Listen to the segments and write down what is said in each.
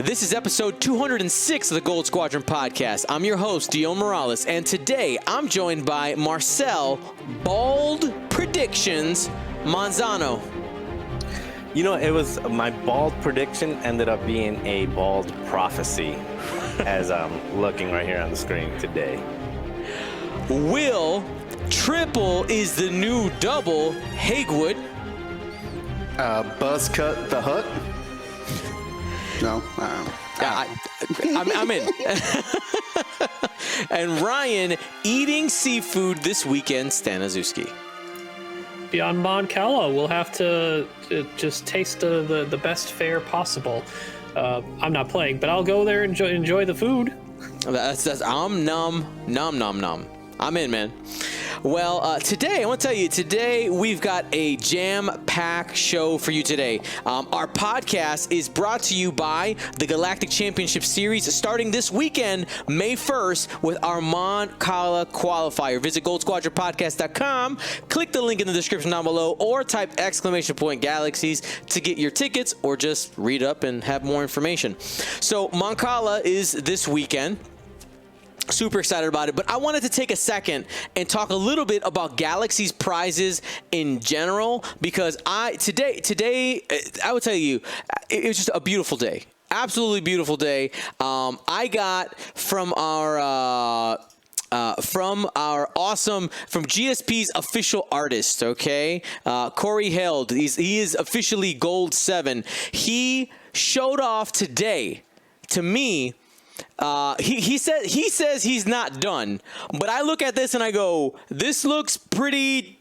This is episode 206 of the Gold Squadron podcast. I'm your host, Dion Morales, and today I'm joined by Marcel Bald Predictions Manzano. You know, it was my bald prediction ended up being a bald prophecy as I'm looking right here on the screen today. Will triple is the new double Hagewood. Buzz cut the hut? No? I'm in. And Ryan eating seafood this weekend, Staniszewski. Beyond Mon Cala, we'll have to just taste the best fare possible. I'm not playing, but I'll go there and enjoy the food. That's nom. I'm in, man. Well, today, I want to tell you, today we've got a jam-packed show for you today. Our podcast is brought to you by the Galactic Championship Series starting this weekend, May 1st, with our Mon Cala qualifier. Visit goldsquadronpodcast.com, click the link in the description down below, or type !Galaxies to get your tickets, or just read up and have more information. So, Mon Cala is this weekend. Super excited about it, but I wanted to take a second and talk a little bit about Galaxies prizes in general, because today I would tell you it was just a beautiful day, absolutely beautiful day. I got from GSP's official artist, okay, Corey Held. He is officially Gold 7. He showed off today to me. He says he's not done, but I look at this and I go, this looks pretty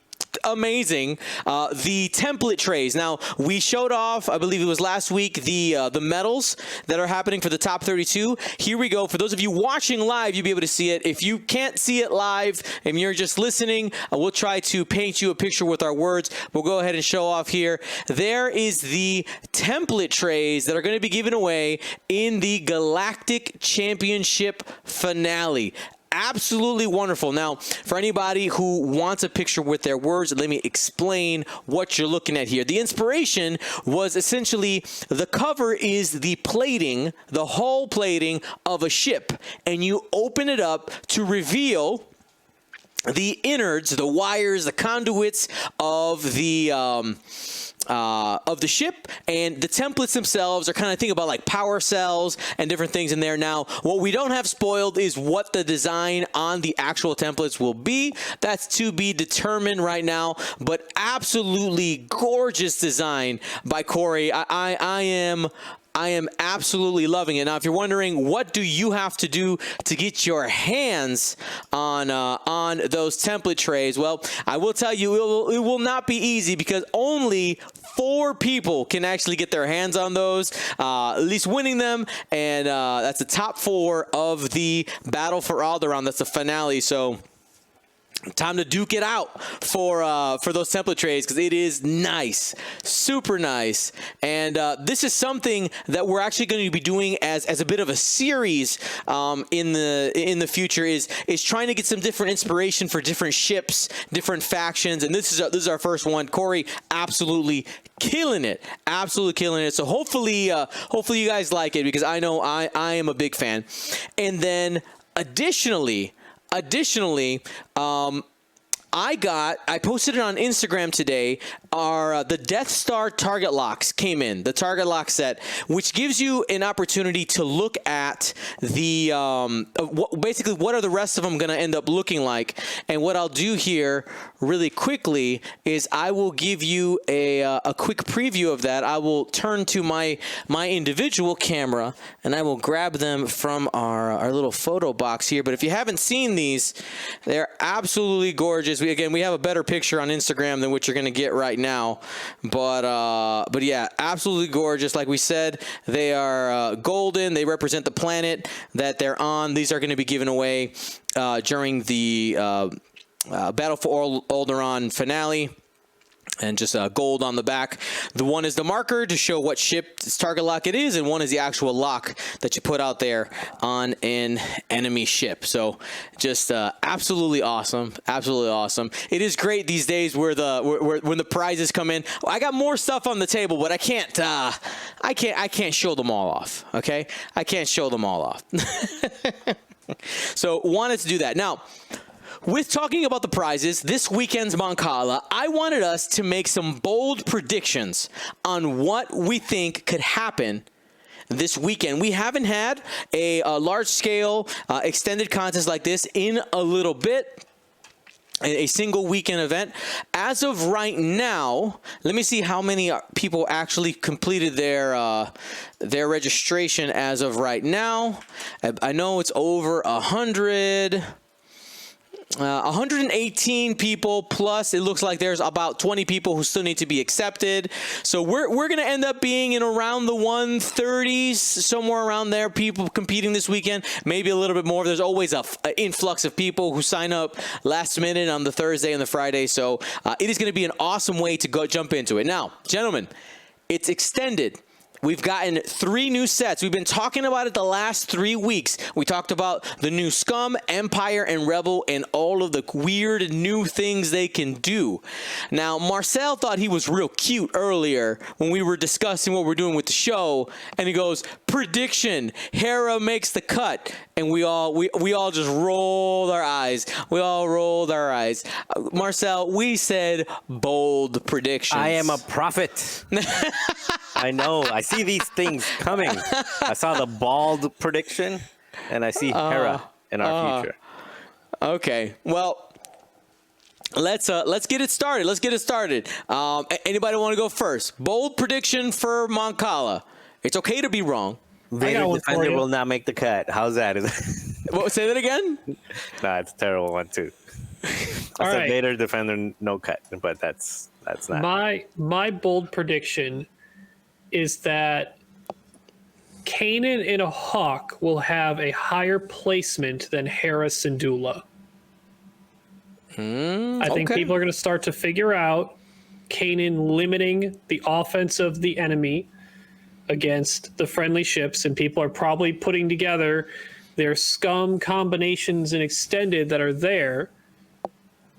amazing. The template trays. Now, we showed off, I believe it was last week, the medals that are happening for the top 32. Here we go. For those of you watching live, you'll be able to see it. If you can't see it live and you're just listening, we'll try to paint you a picture with our words. We'll go ahead and show off here. There is the template trays that are going to be given away in the Galactic Championship finale. Absolutely wonderful. Now, for anybody who wants a picture with their words, let me explain what you're looking at here. The inspiration was essentially the cover is the plating, the hull plating of a ship, and you open it up to reveal the innards, the wires, the conduits of the ship, and the templates themselves are kind of think about like power cells and different things in there. Now, what we don't have spoiled is what the design on the actual templates will be. That's to be determined right now, but absolutely gorgeous design by Corey. I am absolutely loving it. Now, if you're wondering, what do you have to do to get your hands on those template trays? Well, I will tell you, it will not be easy, because only 4 people can actually get their hands on those, at least winning them, and that's the top 4 of the Battle for Alderaan. That's the finale, so time to duke it out for those template trays, because it is nice, super nice. And this is something that we're actually going to be doing as a bit of a series in the future, is trying to get some different inspiration for different ships, different factions. And this is our first one. Corey absolutely killing it, so hopefully you guys like it, because I know I am a big fan. And then additionally, I posted it on Instagram today. The Death Star target locks came in, the target lock set, which gives you an opportunity to look at the basically what are the rest of them going to end up looking like. And what I'll do here really quickly is I will give you a quick preview of that. I will turn to my individual camera and I will grab them from our little photo box here. But if you haven't seen these, they're absolutely gorgeous. We have a better picture on Instagram than what you're going to get right now, but yeah, absolutely gorgeous. Like we said, they are golden. They represent the planet that they're on. These are going to be given away during the Battle for Alderaan finale. and just gold on the back. The one is the marker to show what ship's target lock it is, and one is the actual lock that you put out there on an enemy ship. So just absolutely awesome, absolutely awesome. It is great these days where when the prizes come in. I got more stuff on the table, but I can't show them all off. Okay, I can't show them all off. So wanted to do that now. With talking about the prizes, this weekend's Cala, I wanted us to make some bold predictions on what we think could happen this weekend. We haven't had a large-scale extended contest like this in a little bit. A single weekend event. As of right now, let me see how many people actually completed their registration as of right now. I know it's over 100. 118 people plus. It looks like there's about 20 people who still need to be accepted. So we're going to end up being in around the 130s, somewhere around there, people competing this weekend. Maybe a little bit more. There's always an influx of people who sign up last minute on the Thursday and the Friday. So it is going to be an awesome way to go jump into it. Now, gentlemen, it's extended. We've gotten 3 new sets. We've been talking about it the last 3 weeks. We talked about the new Scum, Empire, and Rebel, and all of the weird new things they can do. Now, Marcel thought he was real cute earlier when we were discussing what we're doing with the show, and he goes, prediction, Hera makes the cut. And we all just rolled our eyes. We all rolled our eyes. Marcel, we said bold predictions. I am a prophet. I know. I see these things coming. I saw the bald prediction, and I see Hera in our future. Okay. Well, let's get it started. Let's get it started. Anybody want to go first? Bold prediction for Cala. It's okay to be wrong. Vader Defender will not make the cut. How's that? What, say that again? Nah, it's a terrible one too. All right. Vader Defender, no cut, but that's not. My bold prediction is that Kanan in a Hawk will have a higher placement than Hera Syndulla. I think people are going to start to figure out Kanan limiting the offense of the enemy against the friendly ships, and people are probably putting together their Scum combinations and extended that are there.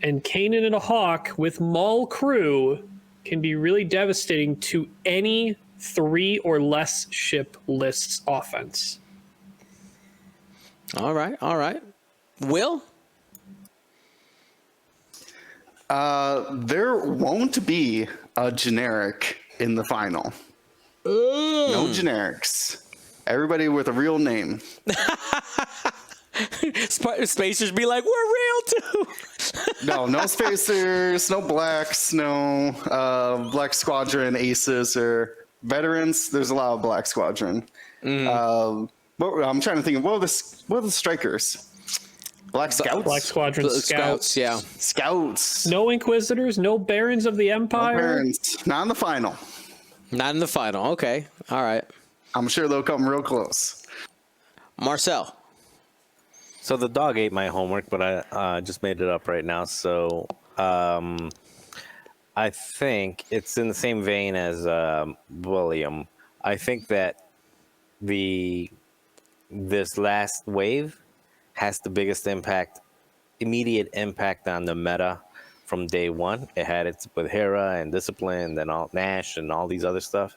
And Kanan in a Hawk with Maul crew can be really devastating to any 3 or less ship lists offense. All right. Will? There won't be a generic in the final. No generics. Everybody with a real name. Spacers be like, we're real too. No spacers, no blacks, no Black Squadron aces or veterans. There's a lot of Black Squadron. But I'm trying to think of what are the strikers? Black Scouts? Black Squadron Scouts. Yeah. Scouts. No Inquisitors, no Barons of the Empire. No Barons. Not in the final. Not in the final. Okay. All right. I'm sure they'll come real close. Marcel. So the dog ate my homework, but I just made it up right now. So I think it's in the same vein as William. I think that this last wave has the biggest immediate impact on the meta from day one. It had it with Hera and Discipline, and all Nash and all these other stuff.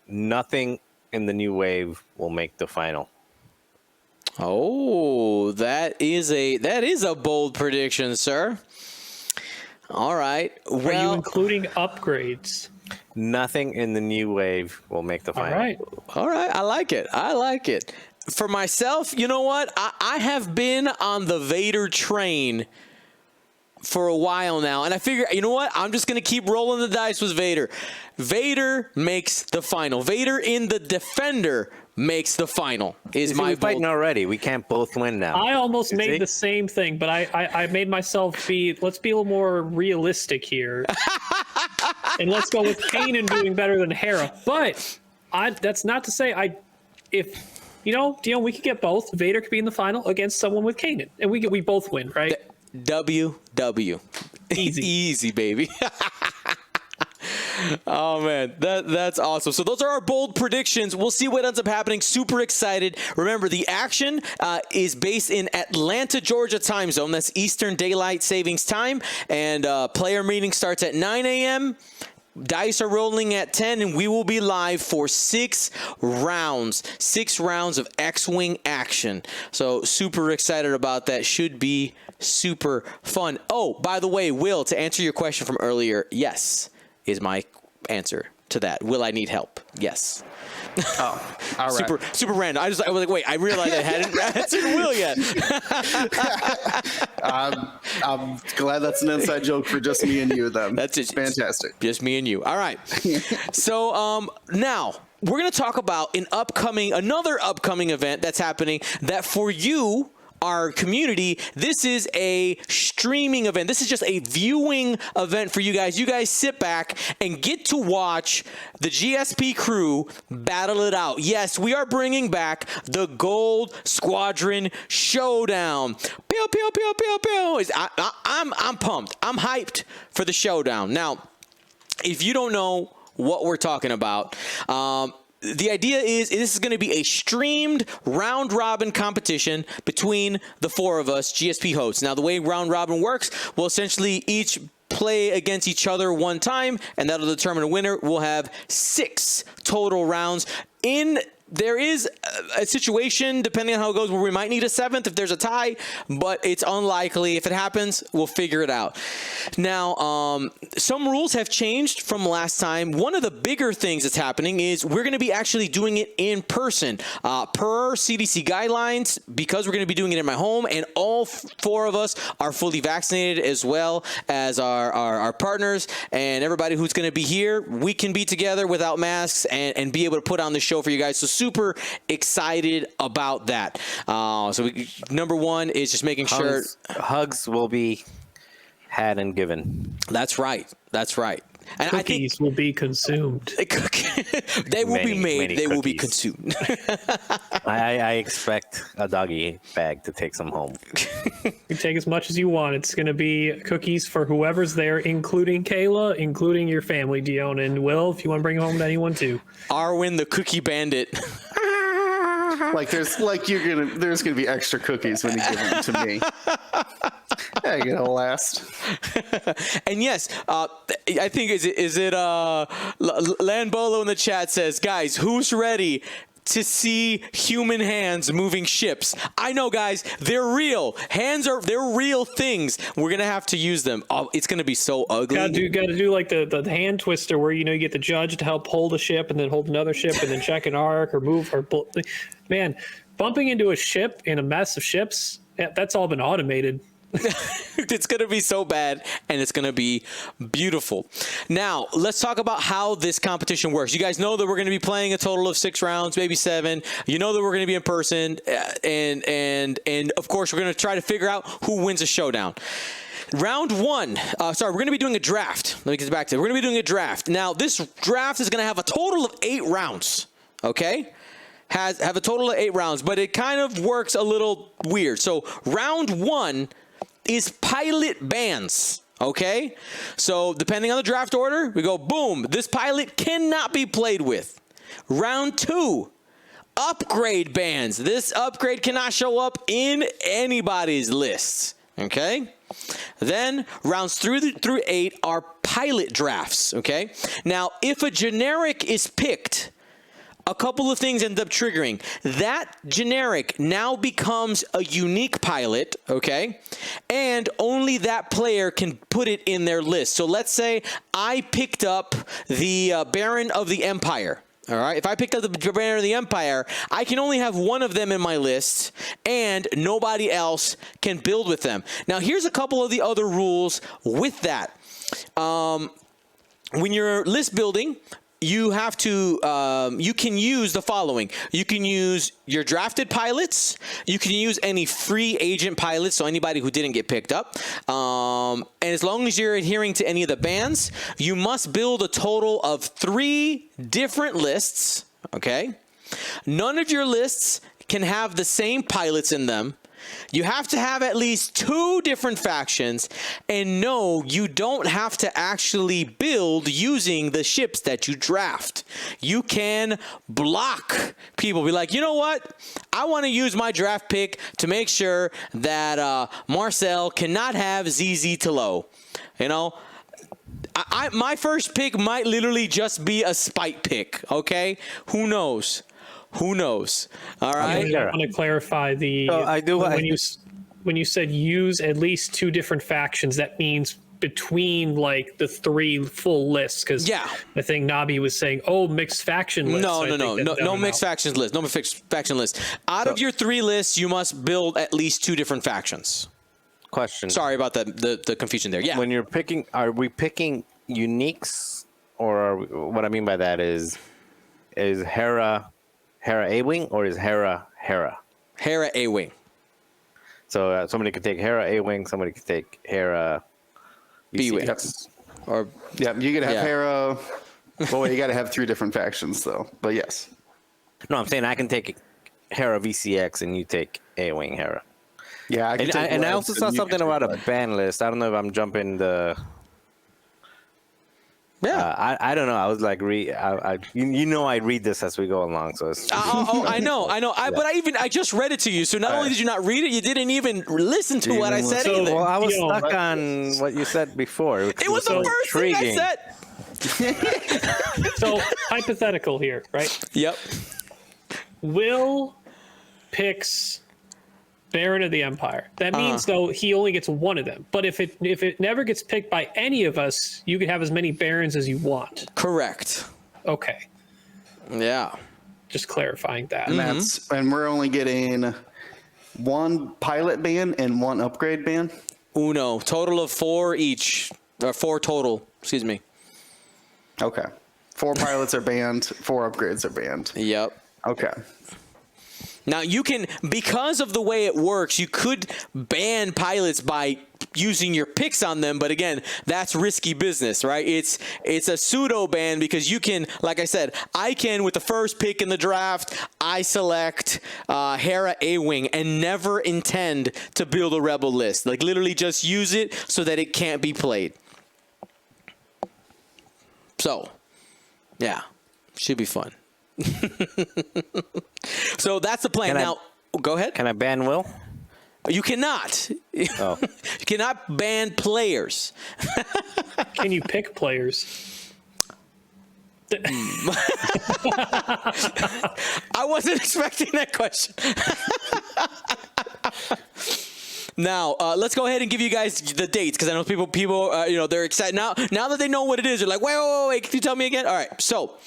Nothing in the new wave will make the final. Oh, that is a bold prediction, sir. All right. Well, are you including upgrades? Nothing in the new wave will make the final. All right. I like it. For myself, you know what? I have been on the Vader train for a while now, and I figure, you know what? I'm just going to keep rolling the dice with Vader. Vader makes the final. Vader in the Defender makes the final. We're fighting already. We can't both win now. I almost made the same thing, but I made myself let's be a little more realistic here. And let's go with Kanan doing better than Hera. But that's not to say if we could get both. Vader could be in the final against someone with Kanan, and we both win, right? WW. Easy. Easy, baby. Oh man, that's awesome. So those are our bold predictions. We'll see what ends up happening. Super excited. Remember, the action is based in Atlanta, Georgia time zone. That's Eastern Daylight Savings Time, and player meeting starts at 9 a.m. Dice are rolling at 10, and we will be live for 6 rounds. 6 rounds of X-Wing action. So super excited about that. Should be super fun. Oh, by the way, Will, to answer your question from earlier, yes is my answer to that. Will I need help? Yes. Oh, all right. Super random. I was like, wait, I realized I hadn't answered Will yet. I'm glad that's an inside joke for just me and you, then. That's it. Fantastic. Just me and you. All right. So now we're going to talk about another upcoming event that's happening that for you, our community, this is a streaming event. This is just a viewing event for you guys. You guys sit back and get to watch the GSP crew battle it out. Yes, we are bringing back the Gold Squadron Showdown. Pew, pew, pew, pew, pew. I'm pumped. I'm hyped for the Showdown. Now, if you don't know what we're talking about, the idea is this is going to be a streamed round-robin competition between the 4 of us, GSP hosts. Now, the way round-robin works, we'll essentially each play against each other 1 time, and that'll determine a winner. We'll have 6 total rounds. There is a situation, depending on how it goes, where we might need a 7th if there's a tie, but it's unlikely. If it happens, we'll figure it out. Now, some rules have changed from last time. One of the bigger things that's happening is we're going to be actually doing it in person. Per CDC guidelines, because we're going to be doing it in my home, and all 4 of us are fully vaccinated, as well as our partners and everybody who's going to be here, we can be together without masks and be able to put on the show for you guys. So super excited about that. Number 1 is just making sure hugs will be had and given. That's right. And Cookies will be consumed. They will be made. They will be consumed. I expect a doggy bag to take some home. You can take as much as you want. It's going to be cookies for whoever's there, including Cala, including your family, Dion, and Will, if you want to bring home to anyone too. Arwen, the cookie bandit. There's gonna be extra cookies when you give them to me. Yeah, you're gonna last. And yes, I think is it Lanbolo in the chat says, guys, who's ready to see human hands moving ships? I know, guys, they're real. They're real things. We're gonna have to use them. Oh, it's gonna be so ugly. Gotta do like the hand twister where you get the judge to help hold a ship and then hold another ship and then check an arc or move or man, bumping into a ship in a mess of ships, that's all been automated. It's going to be so bad, and it's going to be beautiful. Now, let's talk about how this competition works. You guys know that we're going to be playing a total of 6 rounds, maybe 7. You know that we're going to be in person, and of course, we're going to try to figure out who wins a showdown. Round 1, we're going to be doing a draft. Let me get back to it. We're going to be doing a draft. Now, this draft is going to have a total of 8 rounds, okay? Have a total of 8 rounds, but it kind of works a little weird. So round 1 is pilot bans, okay? So depending on the draft order, we go, boom, this pilot cannot be played with. Round 2, upgrade bans. This upgrade cannot show up in anybody's lists, okay? Then rounds 3 through 8 are pilot drafts, okay? Now, if a generic is picked, a couple of things end up triggering. That generic now becomes a unique pilot, okay? And only that player can put it in their list. So let's say I picked up the Baron of the Empire. All right, if I picked up the Baron of the Empire, I can only have one of them in my list, and nobody else can build with them. Now, here's a couple of the other rules with that. When you're list building, you have to, you can use the following. You can use your drafted pilots. You can use any free agent pilots, so anybody who didn't get picked up. And as long as you're adhering to any of the bans, you must build a total of 3 different lists, okay? None of your lists can have the same pilots in them, You have to have at least 2 different factions, and no, you don't have to actually build using the ships that you draft. You can block people. Be like, you know what? I want to use my draft pick to make sure that Marcel cannot have ZZ Talo. You know, my first pick might literally just be a spite pick. Okay, who knows? Who knows? All right. I want to clarify when you said use at least 2 different factions, that means between like the 3 full lists. Because I think Nabi was saying, mixed faction list. No mixed factions list. No mixed faction list. Out of your 3 lists, you must build at least 2 different factions. Question. Sorry about the confusion there. Yeah. When you're picking, are we picking uniques, or what I mean by that is Hera A-Wing, or is Hera? Hera A-Wing. So somebody could take Hera A-Wing, somebody could take Hera B-Wing. Or you could have Hera. Well, you got to have 3 different factions though. But yes. No, I'm saying I can take Hera VCX and you take A-Wing Hera. Yeah, and I also saw something about a ban list. I don't know if I'm jumping the. Yeah, I don't know. I was like, I read this as we go along, so it's. I know. But I just read it to you. So not only did you not read it, you didn't even listen to what I said either. Well, I was stuck on what you said before. It was the first thing I said. So hypothetical here, right? Yep. Will picks Baron of the Empire. That means though he only gets 1 of them. But if it never gets picked by any of us, you can have as many Barons as you want. Correct. Okay. Yeah. Just clarifying that. And we're only getting 1 pilot ban and 1 upgrade ban. Uno. Total of 4 each. Or 4 total. Excuse me. Okay. 4 pilots are banned. 4 upgrades are banned. Yep. Okay. Now you can, because of the way it works, you could ban pilots by using your picks on them, but again, that's risky business, right? It's a pseudo ban because you can, like I said, I can with the first pick in the draft, I select Hera A-Wing and never intend to build a rebel list. Like literally just use it so that it can't be played. So, yeah, should be fun. So that's the plan. Now, go ahead. Can I ban Will? You cannot. Oh. You cannot ban players. Can you pick players? I wasn't expecting that question. Now, let's go ahead and give you guys the dates because I know people, they're excited now. Now that they know what it is, they're like, wait, can you tell me again? All right, so,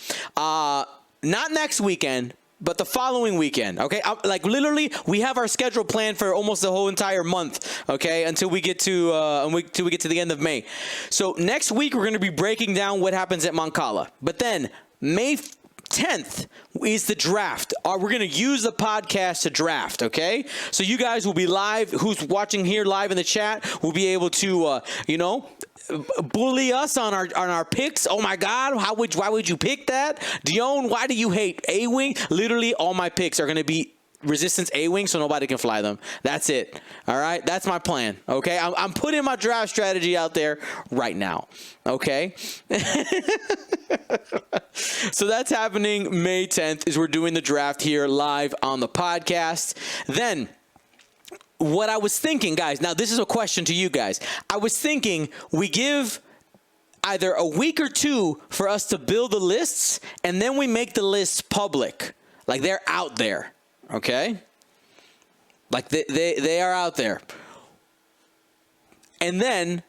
not next weekend, but the following weekend. Okay, like literally, we have our schedule planned for almost the whole entire month. Okay, until we get to the end of May. So next week we're going to be breaking down what happens at Cala. But then May 10th is the draft. We're going to use the podcast to draft, okay? So you guys will be live. Who's watching here live in the chat will be able to, bully us on our picks. Oh my God, why would you pick that? Dion, why do you hate A-Wing? Literally, all my picks are going to be Resistance A-Wing, so nobody can fly them. That's it. All right, that's my plan. Okay, I'm putting my draft strategy out there right now. Okay, so that's happening May 10th. Is we're doing the draft here live on the podcast. Then, what I was thinking, guys. Now, this is a question to you guys. I was thinking we give either a week or 2 for us to build the lists, and then we make the lists public, like they're out there. Okay, like they are out there, and then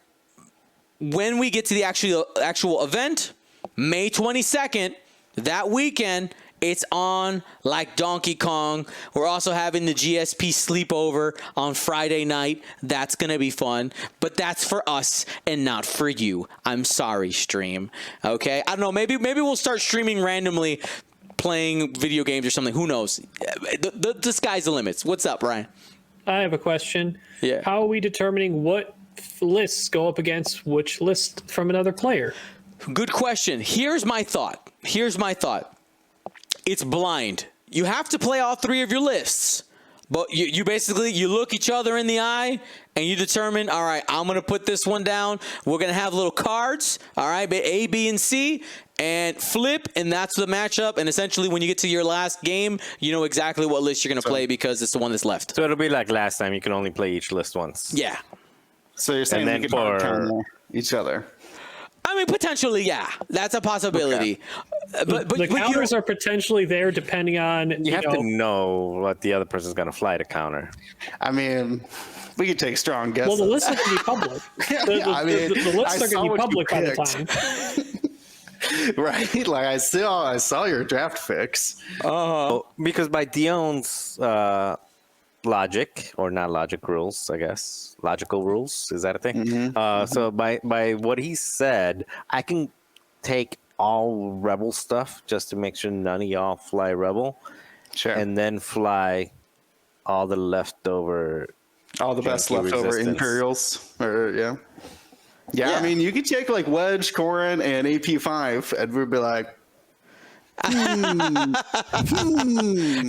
when we get to the actual event, May 22nd, that weekend, it's on like Donkey Kong. We're also having the GSP sleepover on Friday night. That's gonna be fun, but that's for us and not for you. I'm sorry, stream. Okay, I don't know. Maybe we'll start streaming randomly, playing video games or something. Who knows? The sky's the limits. What's up, Ryan? I have a question. Yeah. How are we determining what lists go up against which list from another player? Good question. Here's my thought. It's blind. You have to play all 3 of your lists. But you basically, you look each other in the eye and you determine, all right, I'm going to put this one down. We're going to have little cards, all right, A, B, and C, and flip, and that's the matchup. And essentially, when you get to your last game, you know exactly what list you're going to play because it's the one that's left. So it'll be like last time. You can only play each list once. Yeah. So you're saying And we then could hard for- counter each other? I mean, potentially, yeah. That's a possibility. But the counters are potentially there depending on You have to know what the other person's going to fly to counter. I mean, we could take strong guesses. Well, the lists are going to be public. The lists are going to be public by the time. Right? Like I saw your draft picks. Because by Dion's logic, or not logic rules, I guess. Logical rules, is that a thing? So by what he said, I can take all Rebel stuff just to make sure none of y'all fly Rebel. Sure. And then fly all the leftover... All the best Janky leftover resistance. Imperials. Yeah, I mean, you could take like Wedge, Corrin, and AP5, and we'd be like, Yeah,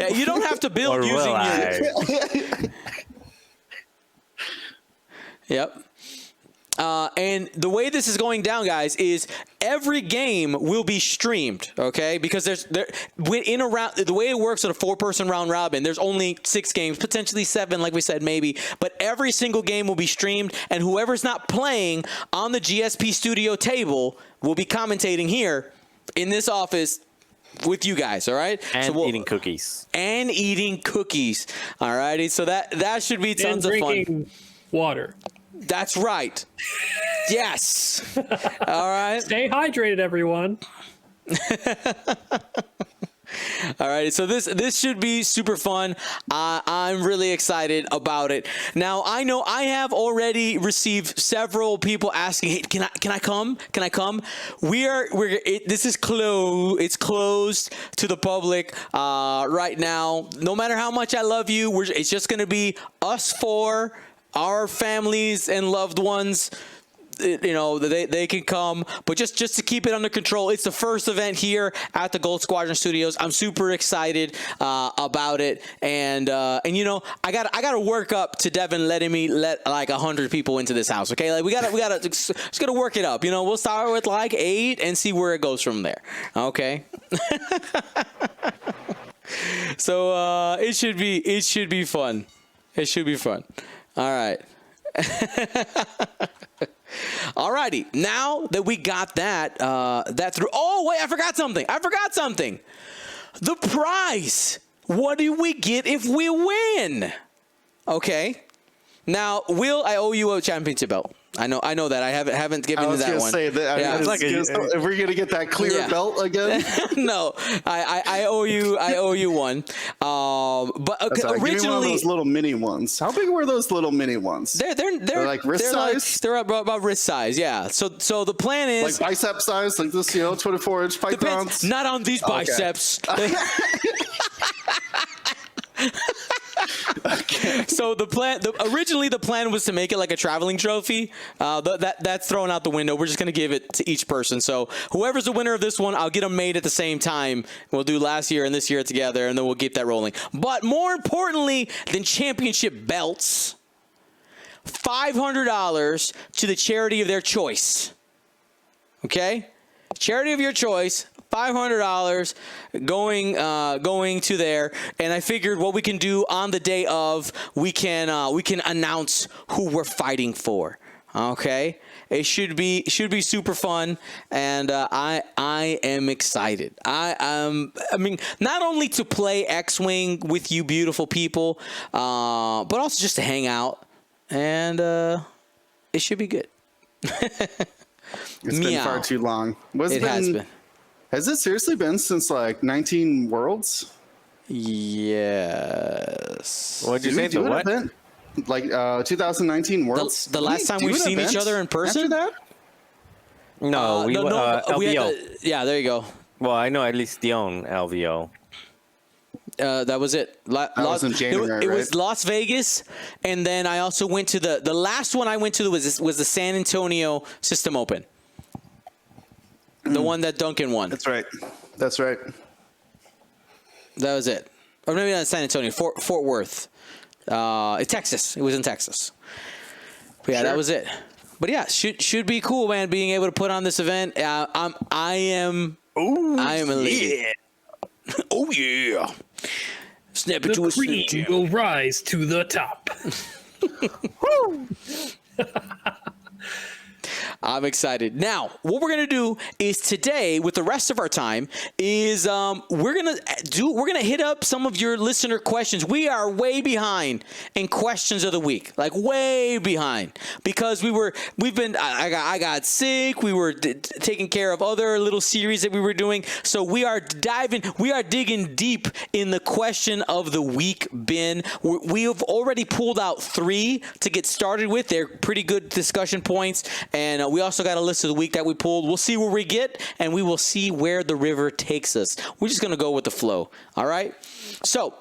you don't have to build Or using will your... I? Yep. And the way this is going down, guys, is every game will be streamed, okay? Because the way it works at a 4-person round robin, there's only 6 games, potentially 7, like we said, maybe. But every single game will be streamed, and whoever's not playing on the GSP studio table will be commentating here in this office with you guys, all right? And so eating cookies. And eating cookies, all righty? So that should be tons And of fun. drinking water. That's right. Yes. All right. Stay hydrated, everyone. All right. So this should be super fun. I'm really excited about it. Now I know I have already received several people asking, "Hey, can I come? Can I come?" This is closed. It's closed to the public right now. No matter how much I love you, it's just going to be us 4. Our families and loved ones, you know, they can come, but just to keep it under control, it's the first event here at the Gold Squadron Studios. I'm super excited about it, and you know, I got to work up to Devin letting me let like 100 people into this house. Okay, like we gotta just gotta work it up. You know, we'll start with like 8 and see where it goes from there. Okay. So it should be fun. It should be fun. All right. Alrighty. Now that we got that through. Oh wait, I forgot something. The prize. What do we get if we win? Okay. Now, Will, I owe you a championship belt. I know that. I haven't given you that one. I was going to say that. Yeah. If we're going to get that clear belt again. No, I owe you one. But Give me one of originally, those little mini ones. How big were those little mini ones? they're like wrist size? They're about wrist size. Yeah. So the plan is Like bicep size, like this, 24-inch pythons. depends, not on these biceps. So originally the plan was to make it like a traveling trophy. That's thrown out the window. We're just going to give it to each person. So whoever's the winner of this one, I'll get them made at the same time. We'll do last year and this year together, and then we'll keep that rolling. But more importantly than championship belts, $500 to the charity of their choice. Okay? Charity of your choice. $500 going to there, and I figured what we can do on the day of, we can announce who we're fighting for. Okay, it should be super fun, and I am excited. I mean, not only to play X-Wing with you beautiful people, but also just to hang out, and it should be good. It's been far too long. Has been. Has it seriously been since like 19 Worlds? Yes. What'd you say? The what? Event? Like 2019 Worlds? The last time we've seen each other in person? After that? No, we had LVO. Yeah, there you go. Well, I know at least Dion LVO. That was it. That was in January, It right? was Las Vegas, and then I also went to the last one I went to was the San Antonio System Open. The one that Duncan won. That's right. That's right. That was it. or maybe not San Antonio, Fort Worth, Texas. It was in Texas. But yeah, that was it. But yeah, should be cool, man. Being able to put on this event, I am elated. Oh yeah! Snap it to a Slim Cream Jim. will rise to the top. I'm excited. Now, what we're gonna do is today, with the rest of our time, is we're gonna hit up some of your listener questions. We are way behind in questions of the week, like way behind, because I got sick. We were taking care of other little series that we were doing. So we are digging deep in the question of the week bin. We have already pulled out 3 to get started with. They're pretty good discussion points, and we also got a list of the week that we pulled. We'll see where we get, and we will see where the river takes us. We're just going to go with the flow. All right? So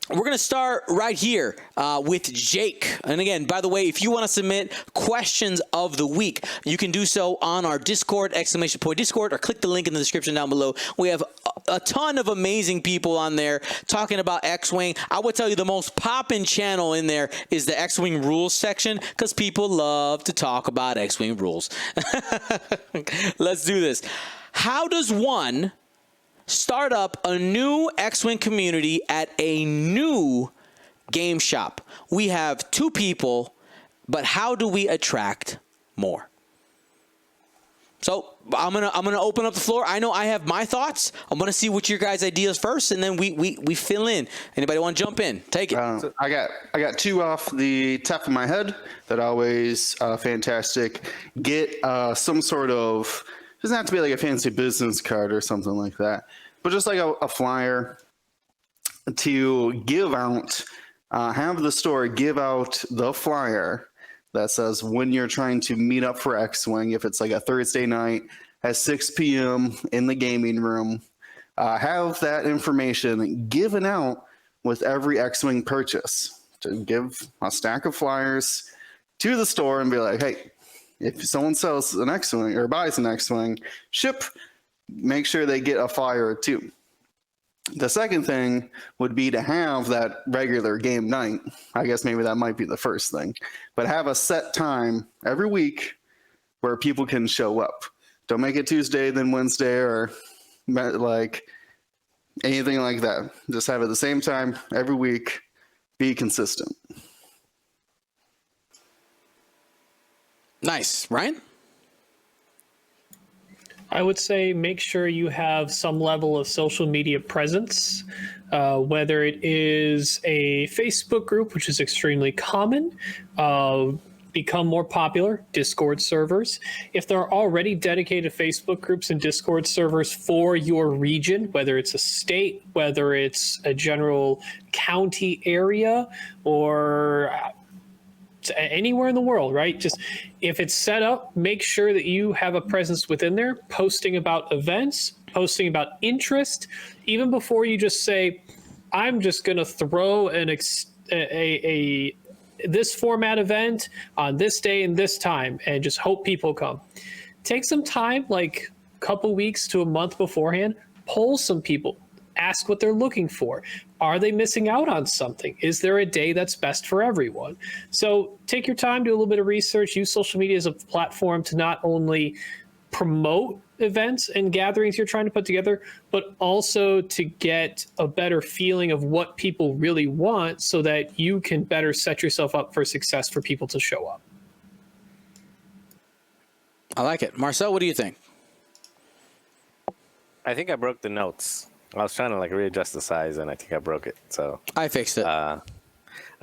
we're going to start right here with Jake. And again, by the way, if you want to submit questions of the week, you can do so on our Discord, !Discord, or click the link in the description down below. We have a ton of amazing people on there talking about X-Wing. I would tell you the most poppin' channel in there is the X-Wing rules section, because people love to talk about X-Wing rules. Let's do this. How does one start up a new X-Wing community at a new game shop? We have 2 people, but how do we attract more? So I'm gonna open up the floor. I know I have my thoughts. I'm gonna see what your guys' ideas first, and then we fill in. Anybody want to jump in? Take it. I got 2 off the top of my head that are always fantastic. Get some sort of, doesn't have to be like a fancy business card or something like that, but just like a flyer to give out. Have the store give out the flyer that says when you're trying to meet up for X-Wing, if it's like a Thursday night at 6 p.m. in the gaming room, have that information given out with every X-Wing purchase. To give a stack of flyers to the store and be like, hey, if someone sells an X-Wing or buys an X-Wing, make sure they get a flyer or 2. The second thing would be to have that regular game night. I guess maybe that might be the first thing, but have a set time every week where people can show up. Don't make it Tuesday, then Wednesday, or like anything like that. Just have it the same time every week. Be consistent. Nice. Ryan? I would say make sure you have some level of social media presence, whether it is a Facebook group, which is extremely common, become more popular, Discord servers. If there are already dedicated Facebook groups and Discord servers for your region, whether it's a state, whether it's a general county area, or anywhere in the world, right? Just if it's set up, make sure that you have a presence within there, posting about events, posting about interest, even before you just say, I'm just going to throw this format event on this day and this time and just hope people come. Take some time, like a couple weeks to a month beforehand, poll some people, ask what they're looking for. Are they missing out on something? Is there a day that's best for everyone? So take your time, do a little bit of research, use social media as a platform to not only promote events and gatherings you're trying to put together, but also to get a better feeling of what people really want so that you can better set yourself up for success for people to show up. I like it. Marcel, what do you think? I think I broke the notes. I was trying to like readjust the size, and I think I broke it. So I fixed it.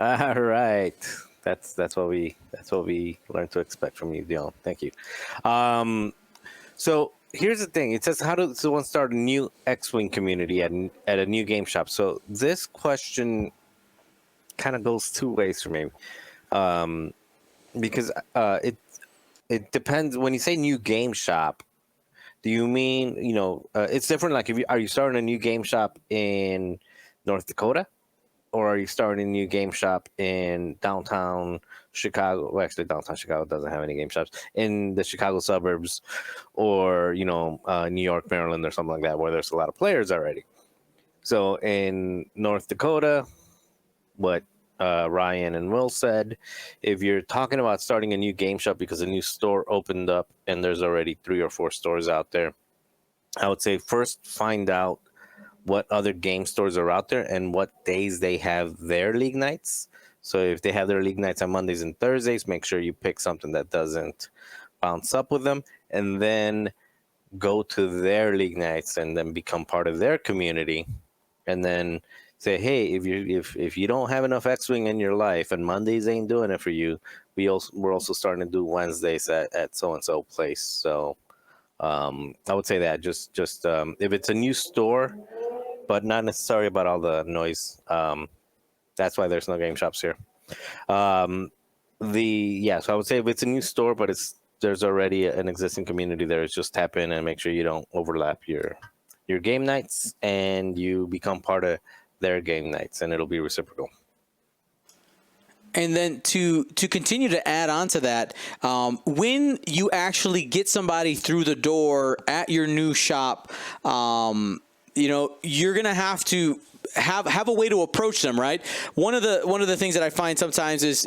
all right, that's what we learned to expect from you, Dion. Thank you. So here's the thing. It says, how does one start a new X-Wing community at a new game shop? So this question kind of goes 2 ways for me, because it depends. When you say new game shop, do you mean, it's different? Like, are you starting a new game shop in North Dakota, or are you starting a new game shop in downtown Chicago? Well, actually, downtown Chicago doesn't have any game shops. In the Chicago suburbs, or New York, Maryland, or something like that, where there's a lot of players already. So in North Dakota, what Ryan and Will said, if you're talking about starting a new game shop because a new store opened up and there's already 3 or 4 stores out there, I would say first find out what other game stores are out there and what days they have their league nights. So if they have their league nights on Mondays and Thursdays, make sure you pick something that doesn't bounce up with them, and then go to their league nights and then become part of their community, and then say, hey, if you don't have enough X-Wing in your life and Mondays ain't doing it for you, we're also starting to do Wednesdays at so and so place. So I would say that just if it's a new store, but not necessarily about all the noise. That's why there's no game shops here. So I would say if it's a new store, but there's already an existing community there, just tap in and make sure you don't overlap your game nights and you become part of their game nights, and it'll be reciprocal. And then to continue to add on to that, when you actually get somebody through the door at your new shop, you're gonna have to have a way to approach them, right? One of the things that I find sometimes is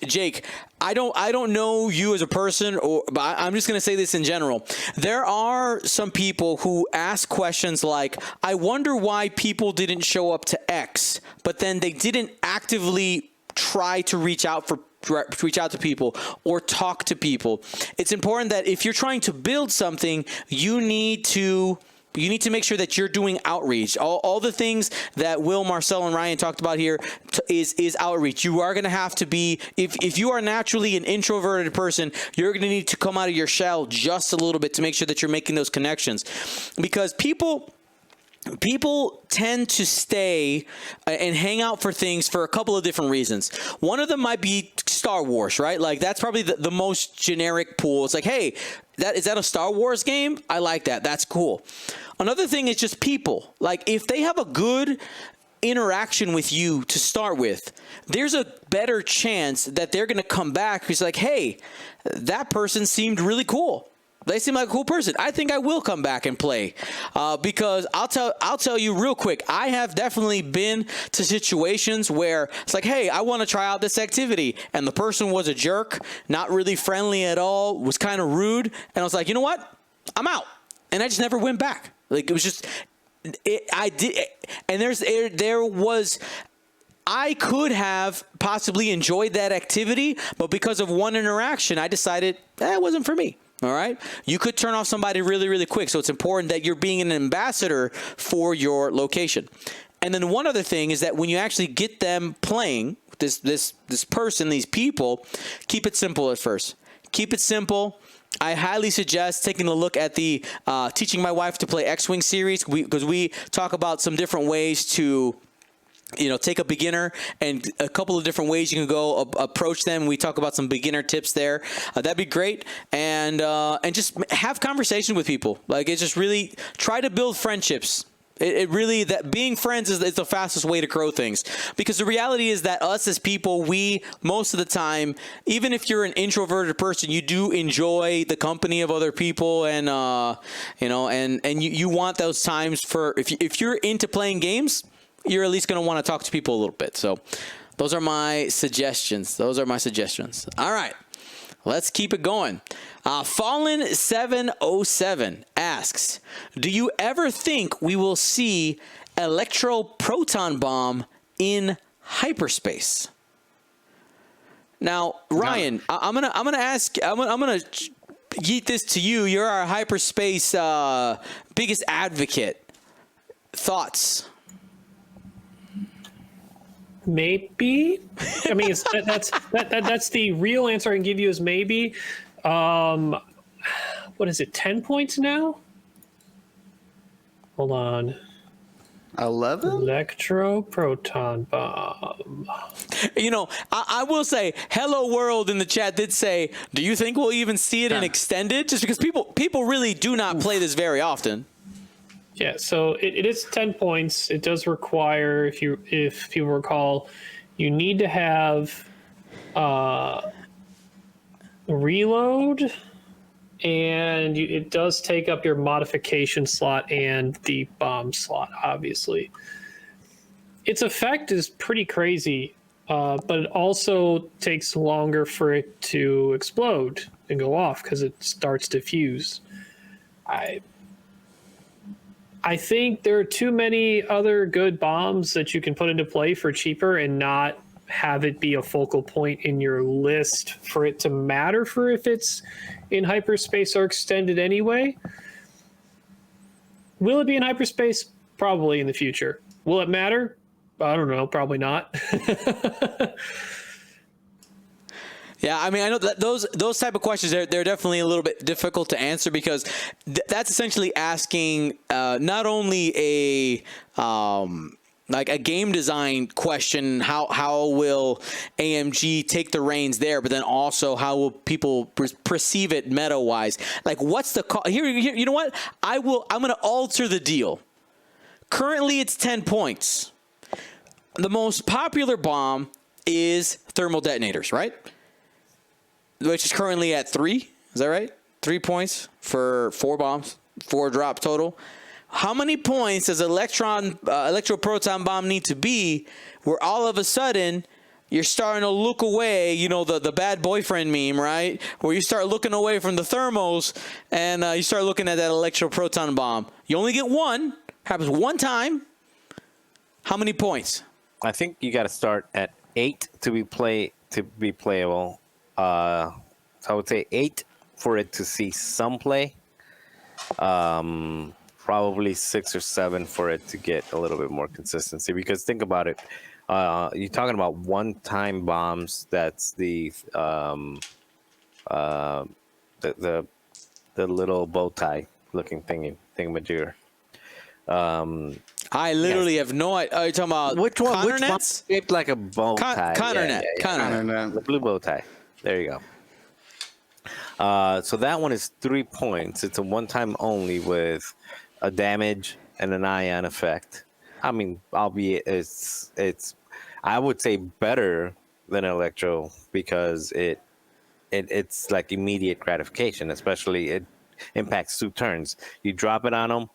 Jake, I don't know you as a person, but I'm just going to say this in general. There are some people who ask questions like, I wonder why people didn't show up to X, but then they didn't actively try to reach out to people or talk to people. It's important that if you're trying to build something, you need to make sure that you're doing outreach. All the things that Will, Marcel, and Ryan talked about here is outreach. You are going to have to be, if you are naturally an introverted person, you're going to need to come out of your shell just a little bit to make sure that you're making those connections. Because people tend to stay and hang out for things for a couple of different reasons. One of them might be Star Wars, right? Like that's probably the most generic pool. It's like, hey, is that a Star Wars game? I like that. That's cool. Another thing is just people. Like if they have a good interaction with you to start with, there's a better chance that they're going to come back because like, hey, that person seemed really cool. They seem like a cool person. I think I will come back and play because I'll tell you real quick. I have definitely been to situations where it's like, hey, I want to try out this activity, and the person was a jerk, not really friendly at all, was kind of rude, and I was like, you know what? I'm out, and I just never went back. Like it was just, I did, and there was. I could have possibly enjoyed that activity, but because of one interaction, I decided that wasn't for me. All right. You could turn off somebody really, really quick. So it's important that you're being an ambassador for your location. And then one other thing is that when you actually get them playing, this person, these people, keep it simple at first. Keep it simple. I highly suggest taking a look at the Teaching My Wife to Play X-Wing series because we talk about some different ways to take a beginner and a couple of different ways you can go approach them. We talk about some beginner tips there. That'd be great. And just have conversation with people. Like it's just really try to build friendships. It really, that being friends is the fastest way to grow things, because the reality is that us as people, we most of the time, even if you're an introverted person, you do enjoy the company of other people, and you want those times for if you're into playing games, you're at least going to want to talk to people a little bit. So those are my suggestions. All right, let's keep it going. Fallen 707 asks, do you ever think we will see electro proton bomb in hyperspace? Now, Ryan, I'm gonna yeet this to you. You're our hyperspace biggest advocate. Thoughts? Maybe. I mean, that's the real answer I can give you is maybe. What is it? 10 points now? Hold on. 11? Electro proton bomb. I will say, Hello World in the chat did say, do you think we'll even see it in extended? Just because people really do not play this very often. Yeah, so it is 10 points. It does require, if you recall, you need to have reload and it does take up your modification slot and the bomb slot, obviously. Its effect is pretty crazy, but it also takes longer for it to explode and go off because it starts to fuse. I think there are too many other good bombs that you can put into play for cheaper and not have it be a focal point in your list for it to matter for if it's in hyperspace or extended anyway. Will it be in hyperspace? Probably in the future. Will it matter? I don't know. Probably not. Yeah, I mean, I know that those type of questions, they're definitely a little bit difficult to answer because that's essentially asking not only a like a game design question, how will AMG take the reins there, but then also how will people perceive it meta wise? Like, what's the here? You know what? I'm going to alter the deal. Currently, it's 10 points. The most popular bomb is thermal detonators, right? Which is currently at 3. Is that right? 3 points for 4 bombs, 4 drops total. How many points does electroproton bomb need to be where all of a sudden you're starting to look away, you know, the bad boyfriend meme, right? Where you start looking away from the thermals and you start looking at that electroproton bomb. You only get one. Happens one time. How many points? I think you got to start at 8 to be playable. So I would say 8 for it to see some play. Probably 6 or 7 for it to get a little bit more consistency. Because think about it, you're talking about one-time bombs. That's the little bow tie looking thingamajigger. I literally have no idea. Are you talking about Which one? Connor Which one? nets? Shaped like a bow tie. Connor net. Connor net. The blue bow tie. There you go. So that one is 3 points. It's a one-time only with a damage and an ion effect. I mean, albeit it's I would say better than electro because it's like immediate gratification. Especially it impacts 2 turns. You drop it on them.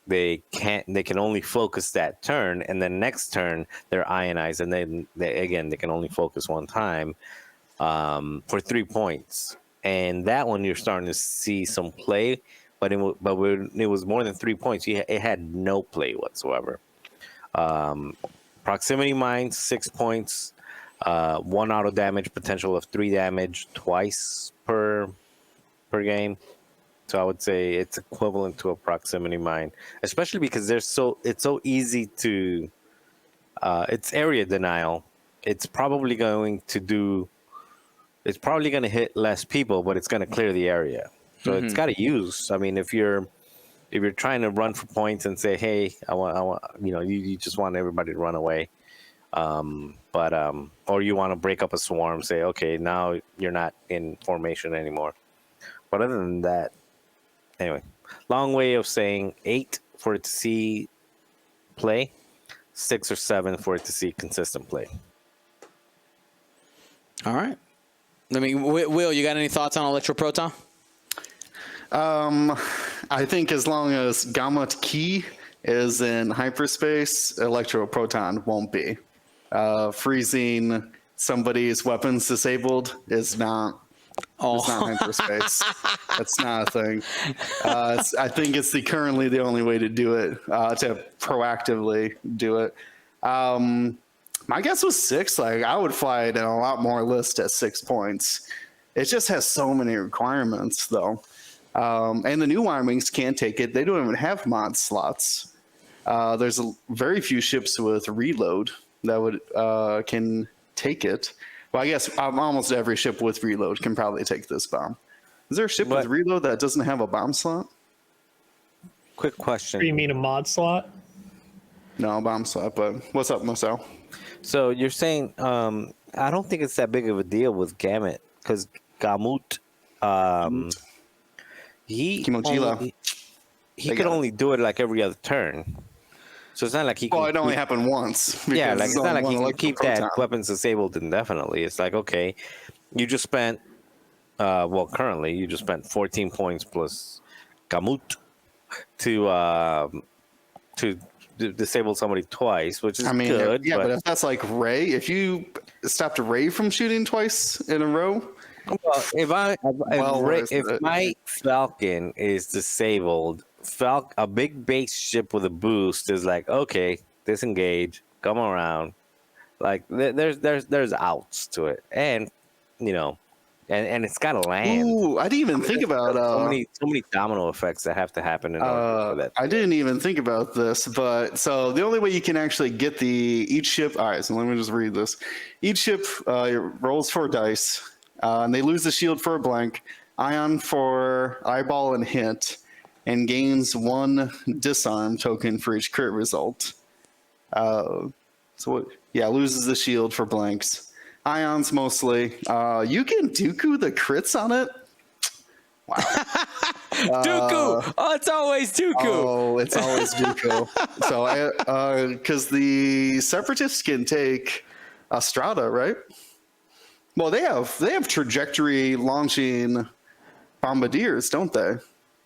They can only focus that turn, and then next turn they're ionized, and then they can only focus one time for 3 points. And that one you're starting to see some play, but when it was more than 3 points, it had no play whatsoever. Proximity mines 6 points, 1 auto damage potential of 3 damage twice per game. So I would say it's equivalent to a proximity mine, especially because it's so easy to. It's area denial. It's probably going to hit less people, but it's going to clear the area. So it's got to use. I mean, if you're trying to run for points and say, hey, I want, you just want everybody to run away, or you want to break up a swarm, say, okay, now you're not in formation anymore. But other than that. Anyway, long way of saying 8 for it to see play, 6 or 7 for it to see consistent play. All right. I mean, Will, you got any thoughts on electroproton? I think as long as Gamma Key is in hyperspace, electroproton won't be. Freezing somebody's weapons disabled is not. It's not hyperspace. That's not a thing. I think it's currently the only way to do it, to proactively do it. My guess was 6. Like, I would fly it in a lot more list at 6 points. It just has so many requirements, though. And the new Y-Wings can't take it. They don't even have mod slots. There's very few ships with reload that would can take it. Well, I guess almost every ship with reload can probably take this bomb. Is there a ship with reload that doesn't have a bomb slot? Quick question. Do you mean a mod slot? No, bomb slot, but what's up, Marcel? So you're saying, I don't think it's that big of a deal with Gamut, because Gamut, he could only do it like every other turn. So it's not like he can. Well, it only happened once. Yeah, like it's not like he can keep that proton. weapons disabled indefinitely. It's like, okay, you just spent Well, currently you just spent 14 points plus Gamut to disable somebody twice, which is I mean, good. yeah, but if that's like Ray, if you stopped Ray from shooting twice in a row, well, worth if it. my Falcon is disabled, a big base ship with a boost is like, okay, disengage, come around. Like there's outs to it, and you know, and it's got to land. ooh, I didn't even think about So many domino effects that have to happen in order for that. I didn't even think about this, but so the only way you can actually get each ship. All right, so let me just read this. Each ship rolls 4 dice, and they lose the shield for a blank, ion for eyeball and hit, and gains 1 disarm token for each crit result. Loses the shield for blanks. Ions mostly. You can Dooku the crits on it. Wow. Dooku. Oh, it's always Dooku. Oh, it's always Dooku. So, because the Separatists can take Estrada, right? Well, they have trajectory launching bombardiers, don't they?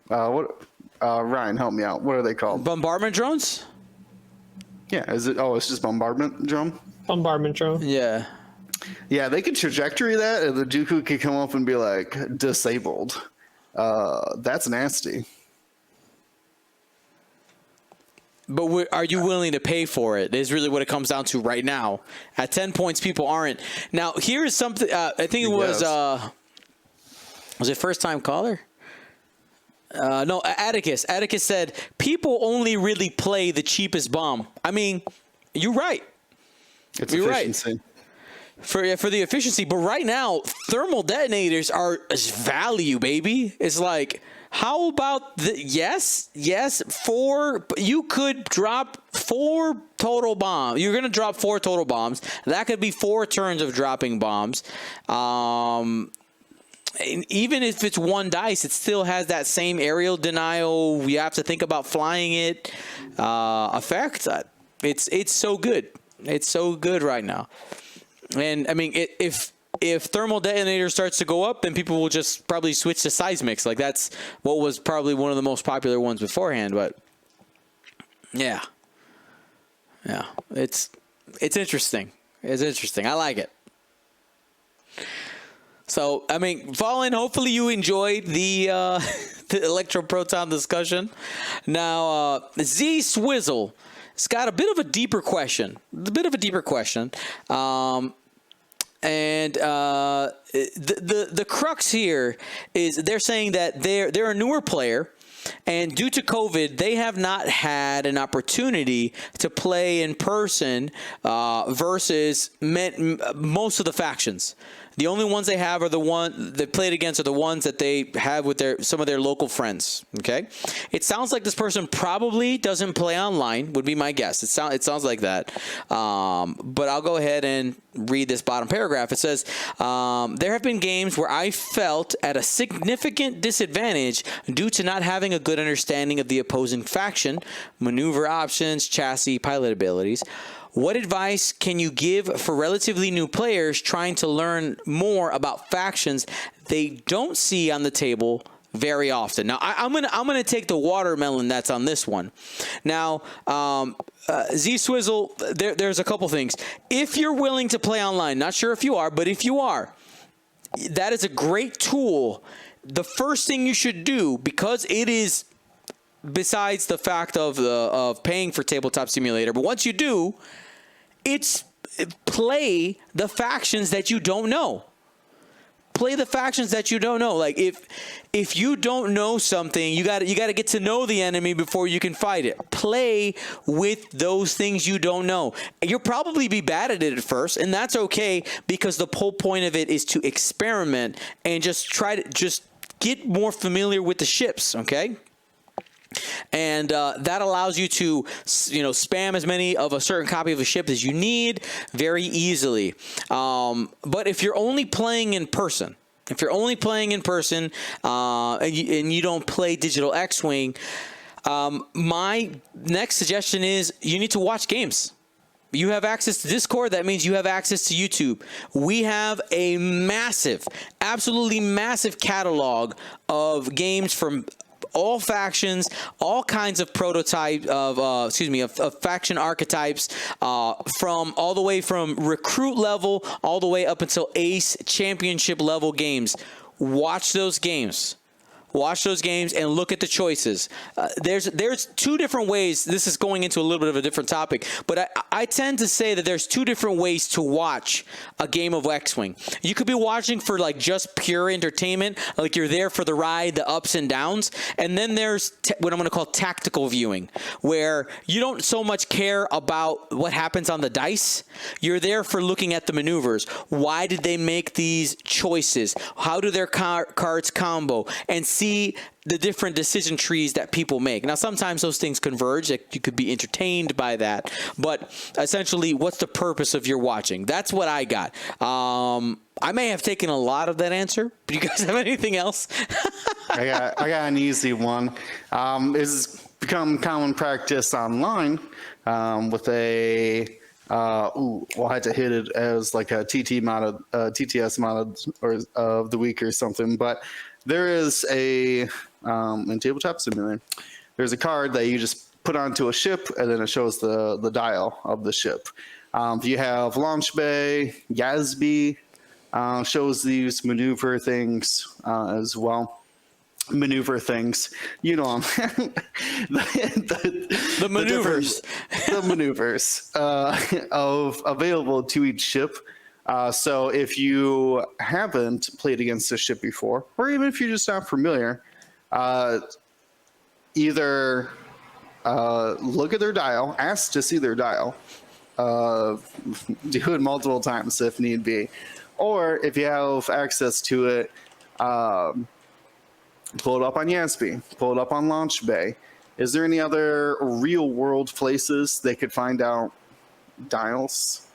Ryan, help me out. What are they called? Bombardment drones? Yeah, is it? Oh, it's just bombardment drone. Bombardment drone. Yeah. Yeah, they could trajectory that, and the Dooku could come up and be like disabled. That's nasty. But are you willing to pay for it? Is really what it comes down to right now. At 10 points, people aren't. Now, here is something. I think it was it first time caller? No, Atticus. Atticus said people only really play the cheapest bomb. I mean, you're right. It's You're efficiency. right. For the efficiency, but right now thermal detonators are value, baby. It's like, how about yes, 4. You could drop 4 total bombs. You're gonna drop 4 total bombs. That could be 4 turns of dropping bombs. And even if it's 1 dice, it still has that same aerial denial. You have to think about flying it effect. It's so good. It's so good right now. And I mean, if thermal detonator starts to go up, then people will just probably switch to seismics. Like that's what was probably one of the most popular ones beforehand. But yeah, it's interesting. It's interesting. I like it. So I mean, Fallen. Hopefully you enjoyed the the electroproton discussion. Now Z Swizzle. It's got a bit of a deeper question. And the crux here is they're saying that they're a newer player, and due to COVID, they have not had an opportunity to play in person versus most of the factions. The only ones they have are the one they played against are the ones that they have with some of their local friends. Okay, it sounds like this person probably doesn't play online. Would be my guess. It sounds like that. But I'll go ahead and read this bottom paragraph. It says there have been games where I felt at a significant disadvantage due to not having a good understanding of the opposing faction, maneuver options, chassis, pilot abilities. What advice can you give for relatively new players trying to learn more about factions they don't see on the table very often? Now, I'm gonna take the watermelon that's on this one. Now, Z Swizzle, there's a couple things. If you're willing to play online, not sure if you are, but if you are, that is a great tool. The first thing you should do, because it is, besides the fact of paying for Tabletop Simulator, but once you do, it's play the factions that you don't know. Play the factions that you don't know. Like if you don't know something, you got to get to know the enemy before you can fight it. Play with those things you don't know. You'll probably be bad at it at first, and that's okay, because the whole point of it is to experiment and just try to just get more familiar with the ships, okay? And that allows you to, spam as many of a certain copy of a ship as you need very easily. But if you're only playing in person, and you don't play Digital X-Wing, my next suggestion is you need to watch games. You have access to Discord. That means you have access to YouTube. We have a massive, absolutely massive catalog of games from all factions, all kinds of prototype of faction archetypes, from all the way from recruit level all the way up until ace championship level games. Watch those games. Watch those games and look at the choices. There's two different ways. This is going into a little bit of a different topic, but I tend to say that there's two different ways to watch a game of X-Wing. You could be watching for like just pure entertainment, like you're there for the ride, the ups and downs, and then there's what I'm going to call tactical viewing, where you don't so much care about what happens on the dice. You're there for looking at the maneuvers. Why did they make these choices? How do their cards combo? And see the different decision trees that people make. Now, sometimes those things converge. Like you could be entertained by that, but essentially, what's the purpose of your watching? That's what I got. I may have taken a lot of that answer, but you guys have anything else? I got an easy one. It's become common practice online with a I had to hit it as like a TTS modded or of the week or something, but there is a in Tabletop Simulator, there's a card that you just put onto a ship and then it shows the dial of the ship. If you have Launch Bay, Yasby shows these maneuver things as well. Maneuver things, you know, The maneuvers. The maneuvers of available to each ship. So if you haven't played against this ship before, or even if you're just not familiar, either look at their dial, ask to see their dial, do it multiple times if need be, or if you have access to it, pull it up on Yasby, pull it up on Launch Bay. Is there any other real world places they could find out dials?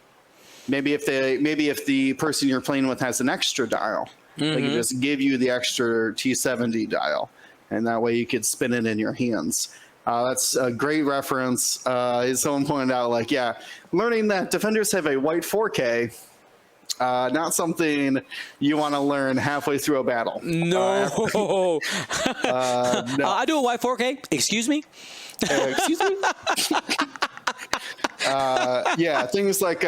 Maybe if the person you're playing with has an extra dial, they can just give you the extra T70 dial, and that way you could spin it in your hands. That's a great reference. Someone pointed out, like, yeah, learning that defenders have a white 4K, not something you want to learn halfway through a battle. No. No. I do a white 4K. Excuse me? Excuse me? Yeah, things like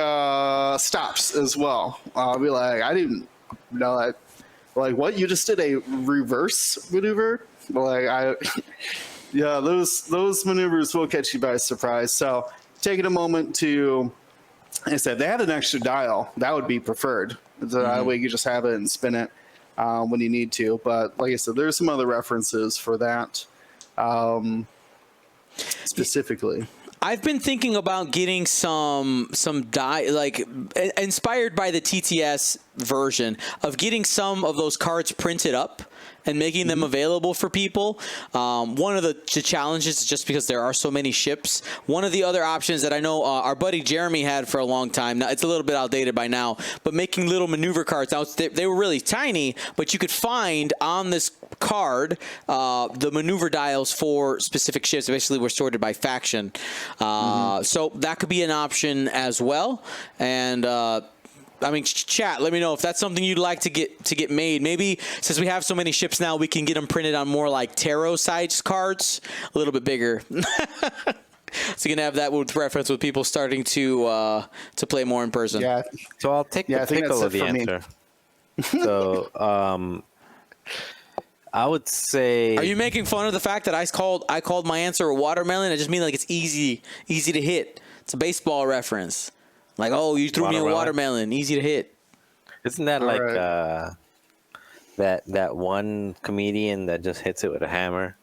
stops as well. I'll be like, I didn't know that. Like, what? You just did a reverse maneuver? Yeah, those maneuvers will catch you by surprise. So taking a moment to, like I said, if they had an extra dial, that would be preferred. That way you can just have it and spin it when you need to. But like I said, there's some other references for that specifically. I've been thinking about getting some like inspired by the TTS version of getting some of those cards printed up and making them available for people. One of the challenges is just because there are so many ships. One of the other options that I know our buddy Jeremy had for a long time, now it's a little bit outdated by now, but making little maneuver cards. Now they were really tiny, but you could find on this card the maneuver dials for specific ships. Basically, were sorted by faction. So that could be an option as well. And I mean, chat, let me know if that's something you'd like to get made. Maybe since we have so many ships now, we can get them printed on more like tarot size cards, a little bit bigger. So you can have that with reference with people starting to play more in person. Yeah. So I'll take the pickle of the answer. So I would say. Are you making fun of the fact that I called my answer a watermelon? I just mean like it's easy to hit. It's a baseball reference. Like, oh, you threw me a watermelon, easy to hit. Isn't that like that one comedian that just hits it with a hammer?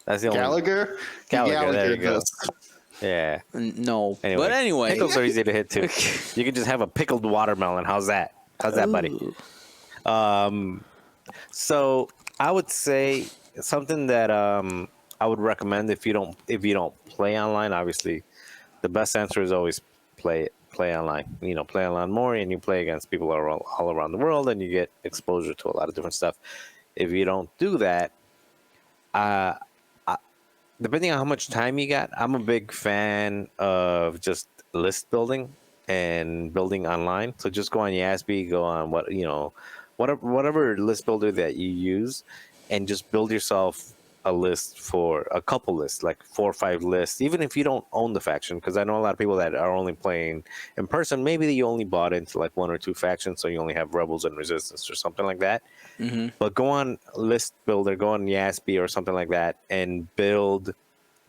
That's the only Gallagher. There you go. Yeah. No. But anyway. Pickles are easy to hit too. You can just have a pickled watermelon. How's that? buddy? So I would say something that I would recommend if you don't play online. Obviously, the best answer is always play online. Play online more, and you play against people all around the world, and you get exposure to a lot of different stuff. If you don't do that, depending on how much time you got, I'm a big fan of just list building and building online. So just go on Yasby, go on whatever list builder that you use, and just build yourself a list for a couple lists, like 4 or 5 lists, even if you don't own the faction. Because I know a lot of people that are only playing in person. Maybe you only bought into like 1 or 2 factions, so you only have rebels and resistance or something like that. But go on list builder, go on Yasby or something like that, and build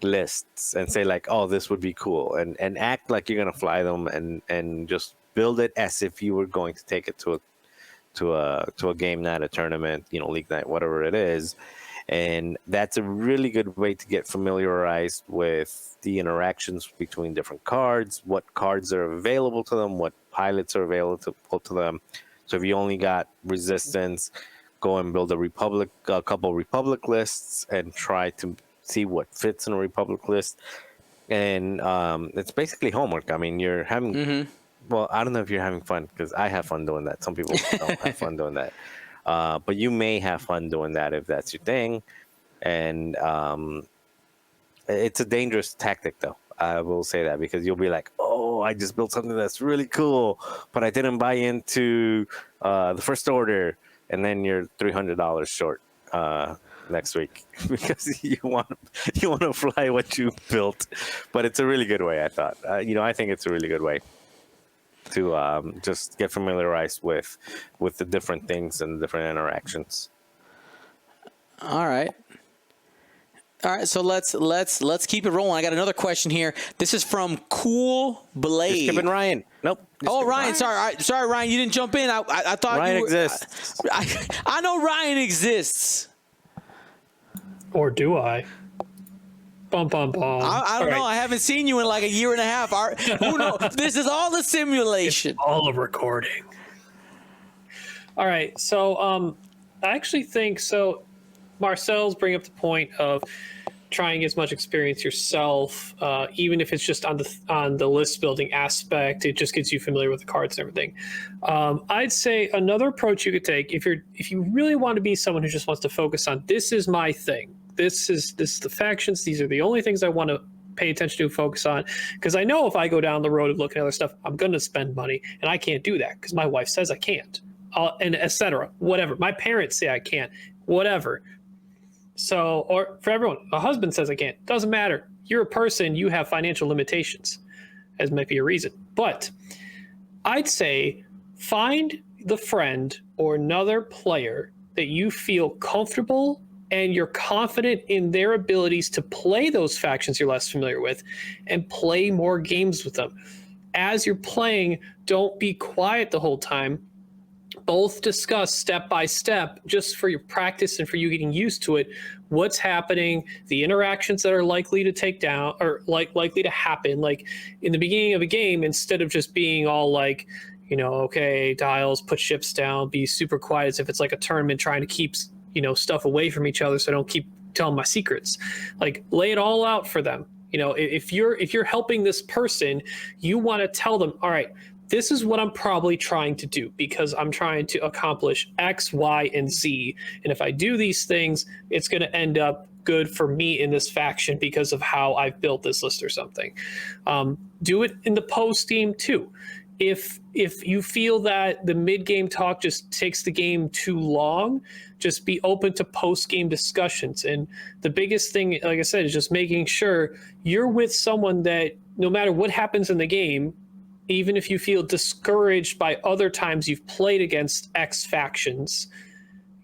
lists and say like, oh, this would be cool, and act like you're gonna fly them, and just build it as if you were going to take it to a game night, a tournament, league night, whatever it is. And that's a really good way to get familiarized with the interactions between different cards, what cards are available to them, what pilots are available to them. So if you only got resistance, go and build a couple Republic lists and try to see what fits in a Republic list. And it's basically homework. I mean, you're having, well, I don't know if you're having fun, because I have fun doing that. Some people don't have fun doing that. But you may have fun doing that if that's your thing. And it's a dangerous tactic, though. I will say that, because you'll be like, oh, I just built something that's really cool, but I didn't buy into the First Order. And then you're $300 short next week because you want to fly what you built. But it's a really good way, I thought. I think it's a really good way to just get familiarized with the different things and different interactions. All right, so let's keep it rolling. I got another question here. This is from Cool Blade. Just skipping Ryan. Nope. Oh, Ryan. Sorry, Ryan. You didn't jump in. I thought Ryan exists. I know Ryan exists. Or do I? Bum, bum, bum. I don't know. I haven't seen you in like a year and a half. Who knows? This is all a simulation. It's all a recording. All right. So I actually think so. Marcel's bring up the point of trying as much experience yourself, even if it's just on the list building aspect. It just gets you familiar with the cards and everything. I'd say another approach you could take, if you really want to be someone who just wants to focus on, this is my thing. This is the factions. These are the only things I want to pay attention to and focus on. Because I know if I go down the road of looking at other stuff, I'm going to spend money, and I can't do that because my wife says I can't, and etc. Whatever. My parents say I can't. Whatever. So, or for everyone, a husband says I can't. Doesn't matter. You're a person. You have financial limitations, as might be a reason. But I'd say find the friend or another player that you feel comfortable and you're confident in their abilities to play those factions you're less familiar with and play more games with them. As you're playing, don't be quiet the whole time. Both discuss step by step, just for your practice and for you getting used to it, what's happening, the interactions that are likely to take down or likely to happen. Like in the beginning of a game, instead of just being all like, okay, dials, put ships down, be super quiet as if it's like a tournament trying to keep stuff away from each other so I don't keep telling my secrets. Like lay it all out for them. If you're helping this person, you want to tell them, all right, this is what I'm probably trying to do because I'm trying to accomplish X, Y, and Z. And if I do these things, it's going to end up good for me in this faction because of how I've built this list or something. Do it in the post game too. If you feel that the mid-game talk just takes the game too long, just be open to post-game discussions. And the biggest thing, like I said, is just making sure you're with someone that no matter what happens in the game, even if you feel discouraged by other times you've played against X factions,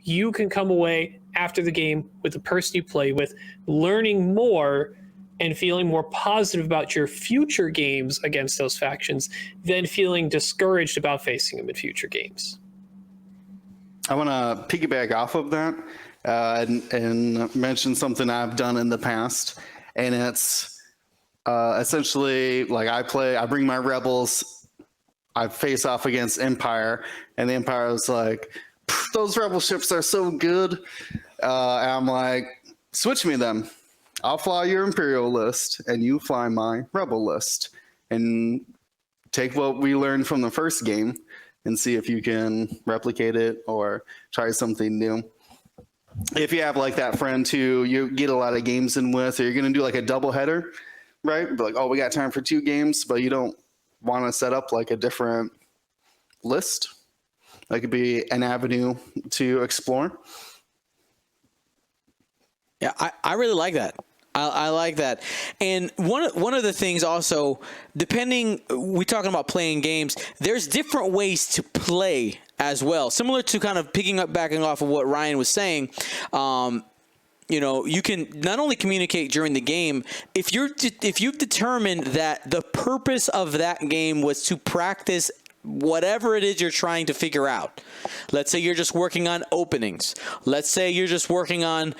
you can come away after the game with the person you play with, learning more and feeling more positive about your future games against those factions than feeling discouraged about facing them in future games. I want to piggyback off of that and mention something I've done in the past. And it's essentially like I bring my rebels, I face off against Empire, and the Empire is like, those rebel ships are so good. And I'm like, switch me them. I'll fly your Imperial list, and you fly my Rebel list. And take what we learned from the first game and see if you can replicate it or try something new. If you have like that friend who you get a lot of games in with, or you're going to do like a double header, right? Like, oh, we got time for 2 games, but you don't want to set up like a different list, that could be an avenue to explore. Yeah, I really like that. I like that. And one of the things also, depending, we're talking about playing games, there's different ways to play as well. Similar to kind of backing off of what Ryan was saying, you can not only communicate during the game, if you've determined that the purpose of that game was to practice whatever it is you're trying to figure out. Let's say you're just working on openings. Let's say you're just working on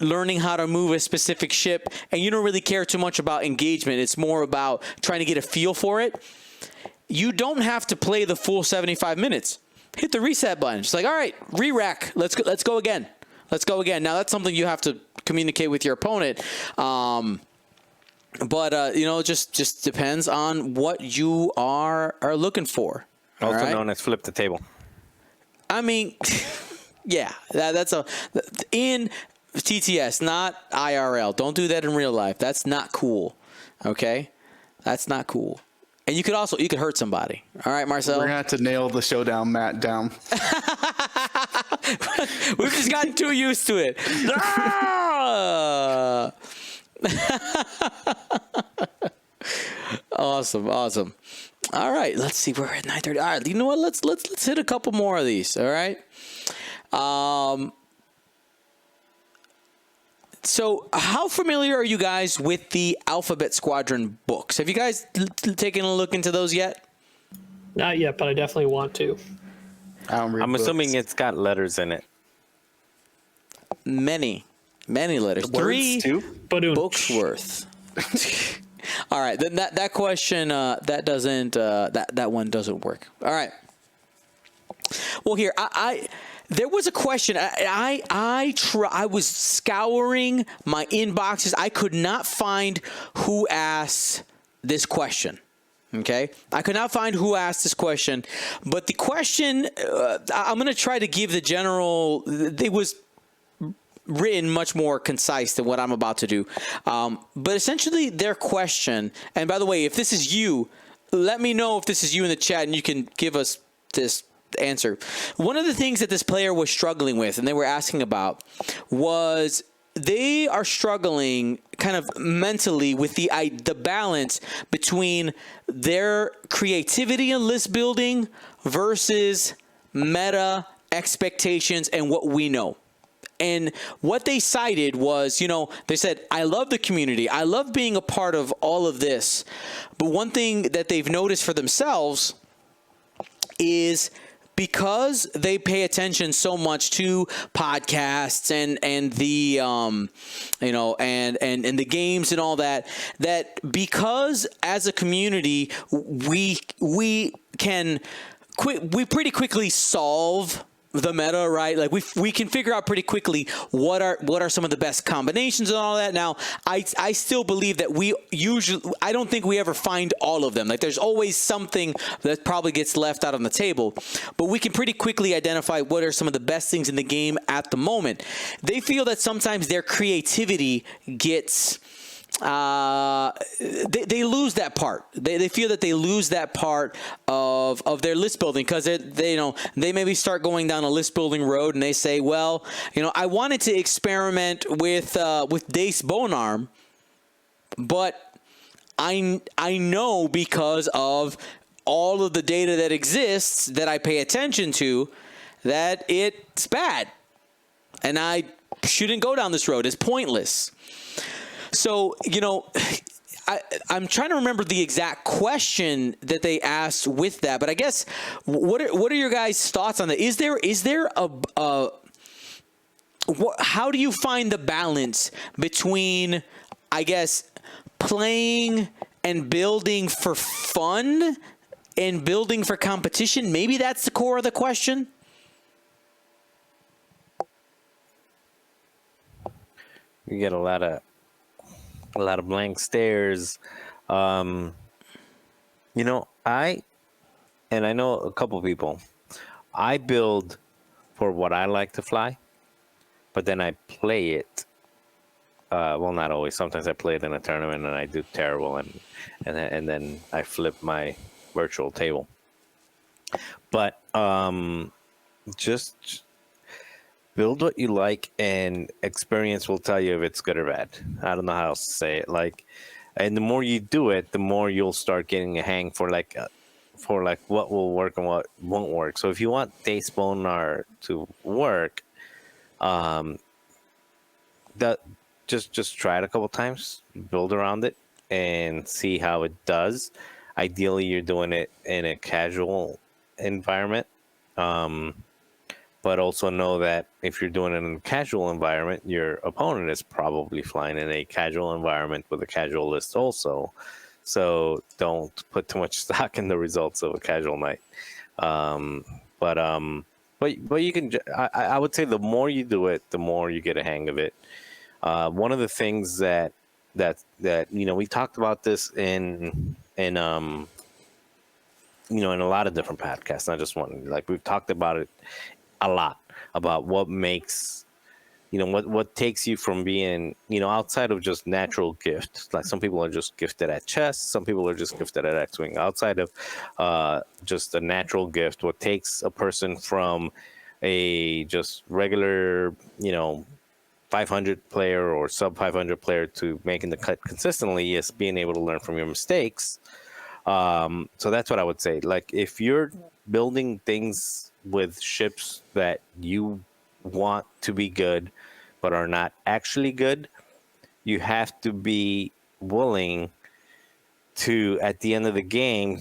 learning how to move a specific ship, and you don't really care too much about engagement. It's more about trying to get a feel for it. You don't have to play the full 75 minutes. Hit the reset button. Just like, all right, re-rack. Let's go again. Now that's something you have to communicate with your opponent. But it just depends on what you are looking for. Also right? known as flip the table. I mean, yeah, that's in TTS, not IRL. Don't do that in real life. That's not cool. Okay, that's not cool. And you could hurt somebody. All right, Marcel. We're gonna have to nail the Showdown mat down. We've just gotten too used to it. Ah! Awesome. All right, let's see. We're at 9:30. All right, you know what? Let's hit a couple more of these. All right. So, how familiar are you guys with the Alphabet Squadron books? Have you guys taken a look into those yet? Not yet, but I definitely want to. I'm assuming it's got letters in it. Many letters. Words 3 too? books worth. All right, then that question that one doesn't work. All right. Well, here there was a question. I was scouring my inboxes. I could not find who asked this question. Okay, I could not find who asked this question, but the question I'm going to try to give the general. It was written much more concise than what I'm about to do. But essentially their question, and by the way, if this is you, let me know if this is you in the chat and you can give us this answer. One of the things that this player was struggling with and they were asking about was they are struggling kind of mentally with the balance between their creativity and list building versus meta expectations and what we know. And what they cited was, they said, I love the community. I love being a part of all of this. But one thing that they've noticed for themselves is because they pay attention so much to podcasts and the, and the games and all that, that because as a community, we pretty quickly solve the meta, right? Like we can figure out pretty quickly what are some of the best combinations and all that. Now, I still believe that I don't think we ever find all of them. Like there's always something that probably gets left out on the table, but we can pretty quickly identify what are some of the best things in the game at the moment. They feel that sometimes their creativity gets they lose that part. They feel that they lose that part of their list building because they maybe start going down a list building road and they say, well, I wanted to experiment with Dace Bonearm, but I know because of all of the data that exists that I pay attention to that it's bad, and I shouldn't go down this road. It's pointless. So, I'm trying to remember the exact question that they asked with that, but I guess what are your guys' thoughts on that? Is there how do you find the balance between, I guess, playing and building for fun and building for competition? Maybe that's the core of the question. You get a lot of blank stares. I know a couple people. I build for what I like to fly, but then I play it. Well, not always. Sometimes I play it in a tournament and I do terrible, and then I flip my virtual table. But just build what you like, and experience will tell you if it's good or bad. I don't know how else to say it. Like, and the more you do it, the more you'll start getting a hang for what will work and what won't work. So if you want Dace Bonar to work, that just try it a couple times, build around it, and see how it does. Ideally, you're doing it in a casual environment, but also know that if you're doing it in a casual environment, your opponent is probably flying in a casual environment with a casual list also. So don't put too much stock in the results of a casual night. But you can. I would say the more you do it, the more you get a hang of it. One of the things that we talked about this in in a lot of different podcasts, not just one. Like, we've talked about it a lot, about what makes, what takes you from being, outside of just natural gifts. Like, some people are just gifted at chess, some people are just gifted at X-Wing. Outside of just a natural gift, what takes a person from a just regular, 500 player or sub 500 player to making the cut consistently is being able to learn from your mistakes. So that's what I would say. Like, if you're building things with ships that you want to be good but are not actually good, you have to be willing to, at the end of the game,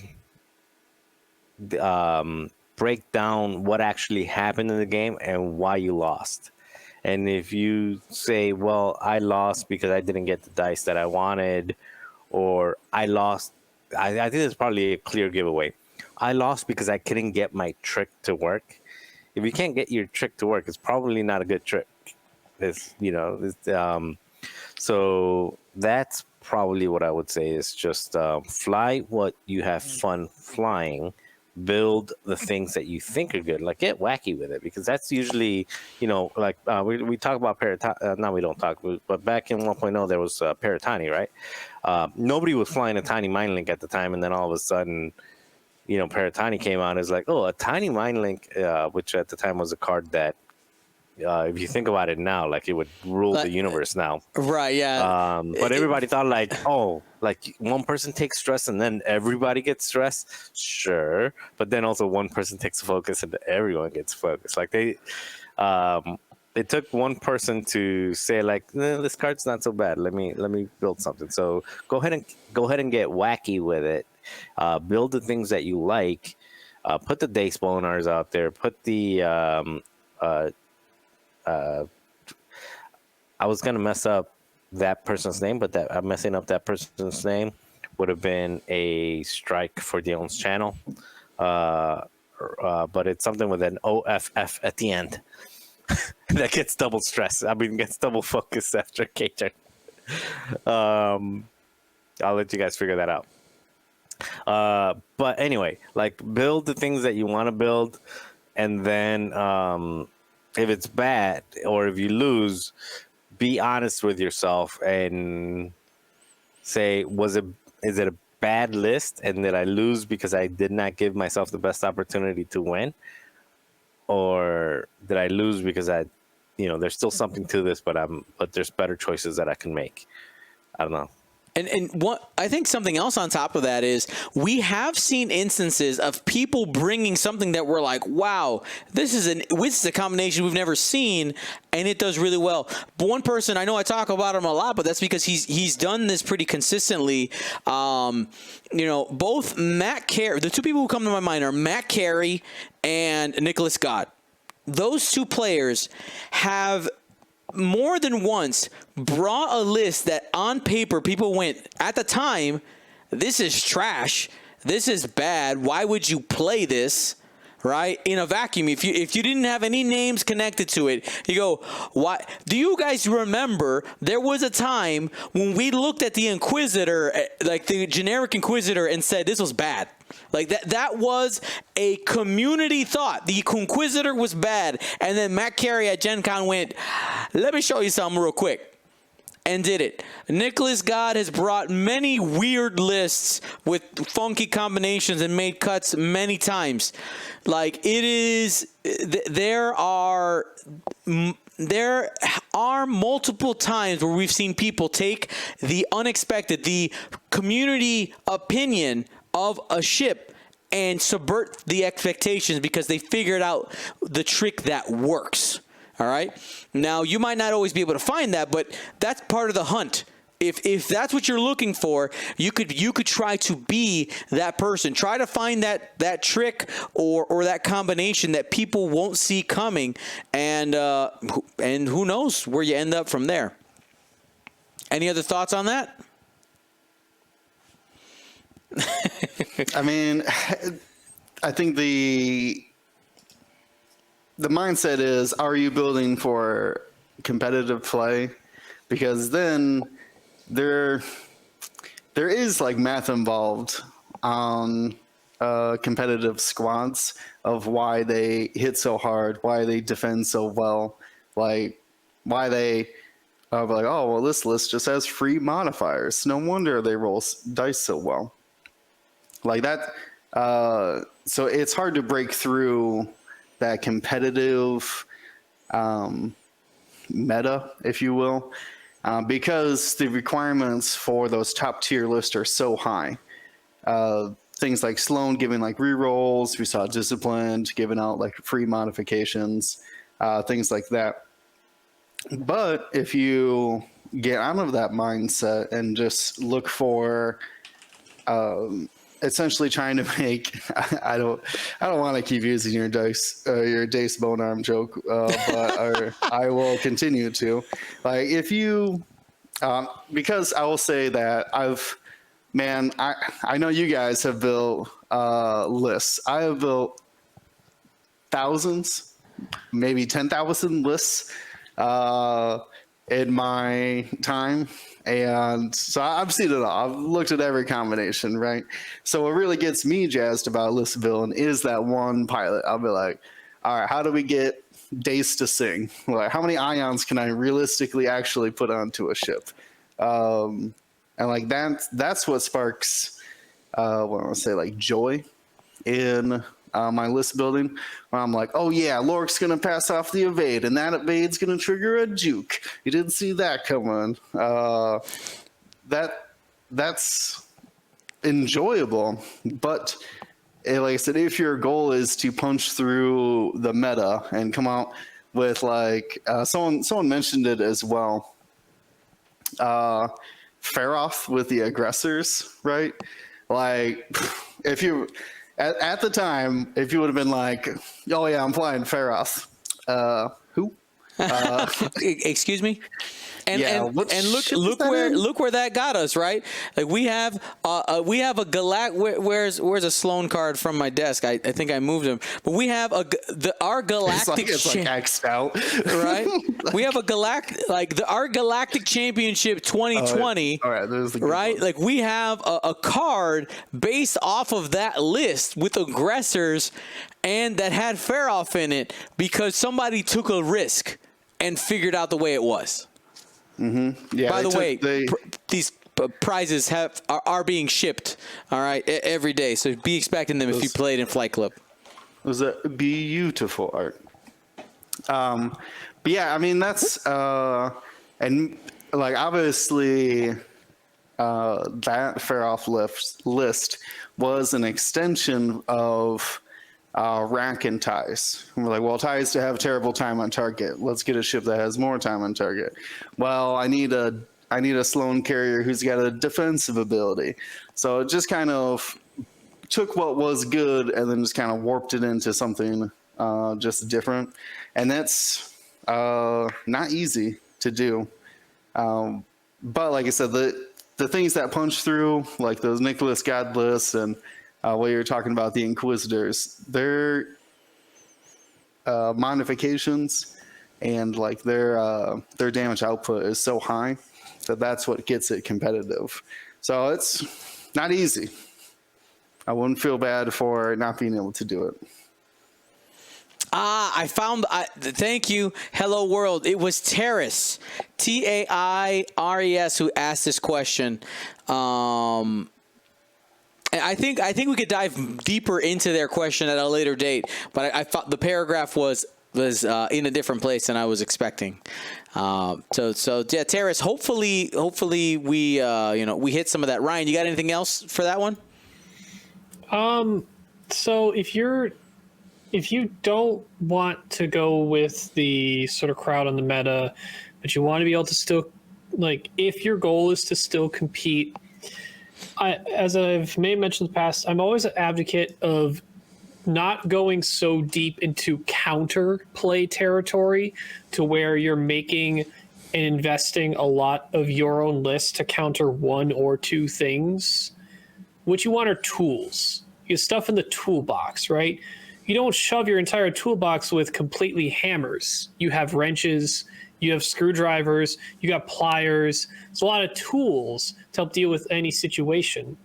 break down what actually happened in the game and why you lost. And if you say, well, I lost because I didn't get the dice that I wanted, or I lost, I think it's probably a clear giveaway. I lost because I couldn't get my trick to work. If you can't get your trick to work, it's probably not a good trick. So that's probably what I would say is just fly what you have fun flying. Build the things that you think are good. Like, get wacky with it, because that's usually, we talk about Paratani. No, we don't talk, but back in 1.0 there was Paratani, right? Nobody was flying a tiny mind link at the time, and then all of a sudden, Paratani came out as like, oh, a tiny mind link, which at the time was a card that, if you think about it now, like, it would rule the universe now. Right, yeah. But everybody thought, like, oh, like, one person takes stress and then everybody gets stress. Sure. But then also one person takes focus and everyone gets focus. Like, it took one person to say, like, this card's not so bad. Let me build something. So go ahead and get wacky with it. Build the things that you like. Put the Dace Bonars out there. Put the I was gonna mess up that person's name, but I'm messing up that person's name would have been a strike for Dion's channel. But it's something with an OFF at the end that gets double stress. I mean, gets double focus after K-turn. I'll let you guys figure that out. But anyway, like, build the things that you want to build, and then if it's bad or if you lose, be honest with yourself and say, is it a bad list, and did I lose because I did not give myself the best opportunity to win, or did I lose because there's still something to this, but there's better choices that I can make. I don't know. And what I think something else on top of that is, we have seen instances of people bringing something that we're like, wow, this is a combination we've never seen, and it does really well. But one person, I know I talk about him a lot, but that's because he's done this pretty consistently. Both Matt Carey, the two people who come to my mind are Matt Carey and Nicholas Scott. Those two players have more than once brought a list that on paper people went, at the time, this is trash, this is bad, why would you play this, right? In a vacuum, if you didn't have any names connected to it, you go, why? Do you guys remember there was a time when we looked at the Inquisitor, like the generic Inquisitor, and said this was bad? Like, that was a community thought. The Inquisitor was bad. And then Matt Carey at Gen Con went, let me show you something real quick. and did it. Nicholas God has brought many weird lists with funky combinations and made cuts many times. Like, it is, there are multiple times where we've seen people take the unexpected, the community opinion of a ship, and subvert the expectations because they figured out the trick that works. All right. Now, you might not always be able to find that, but that's part of the hunt. If that's what you're looking for, you could try to be that person. Try to find that trick or that combination that people won't see coming, and who knows where you end up from there. Any other thoughts on that? I mean, I think the mindset is, are you building for competitive play? Because then there is like math involved on competitive squads of why they hit so hard, why they defend so well, like why they are like, oh, well, this list just has free modifiers. No wonder they roll dice so well. Like that. So it's hard to break through that competitive meta, if you will, because the requirements for those top tier lists are so high. Things like Sloan giving like rerolls, we saw Disciplined giving out like free modifications, things like that. But if you get out of that mindset and just look for essentially trying to make, I don't want to keep using your Dace bone arm joke, but I will continue to. Like, if you, because I will say that I know you guys have built lists. I have built thousands, maybe 10,000 lists in my time. And so I've seen it all. I've looked at every combination, right? So what really gets me jazzed about list building is that one pilot. I'll be like, all right, how do we get Dace to sing? Like, how many ions can I realistically actually put onto a ship? And like that's what sparks, what I want to say, like joy in my list building, where I'm like, oh yeah, Lork's gonna pass off the evade, and that evade's gonna trigger a juke. You didn't see that coming. That's enjoyable, but like I said, if your goal is to punch through the meta and come out with like someone mentioned it as well, Feroth with the aggressors, right? Like, if you at the time, if you would have been like, oh yeah, I'm flying Feroth, who? Excuse me. And Yeah, look where that got us, right? Like, we have a where's a Sloan card from my desk? I think I moved him, but we have our galactic. It's like X'd out, right? We have our galactic championship 2020. All right, there's the good right? one. Like, we have a card based off of that list with aggressors, and that had Feroth in it because somebody took a risk and figured out the way it was. Mm-hmm. Yeah. By the way, these prizes are being shipped, all right, every day. So be expecting them if you played in Flight Club. It was a beautiful art. But yeah, I mean, that's and like, obviously that Feroth list was an extension of Rack and Ties. And we're like, well, Ties to have terrible time on target. Let's get a ship that has more time on target. Well, I need a Sloan carrier who's got a defensive ability. So it just kind of took what was good and then just kind of warped it into something just different. And that's not easy to do. But like I said, the things that punch through, like those Nicholas God lists and what you're talking about, the Inquisitors, their modifications and like their damage output is so high that that's what gets it competitive. So it's not easy. I wouldn't feel bad for not being able to do it. I found. Thank you. Hello world. It was Terrace, Taires, who asked this question. I think we could dive deeper into their question at a later date, but I thought the paragraph was in a different place than I was expecting. So yeah, Terrace. Hopefully we we hit some of that. Ryan, you got anything else for that one? So if you don't want to go with the sort of crowd on the meta, but you want to be able to still, like, if your goal is to still compete, as I've mentioned in the past, I'm always an advocate of not going so deep into counter play territory to where you're making and investing a lot of your own list to counter one or two things. What you want are tools. You have stuff in the toolbox, right? You don't shove your entire toolbox with completely hammers. You have wrenches, you have screwdrivers, you got pliers. There's a lot of tools to help deal with any situation.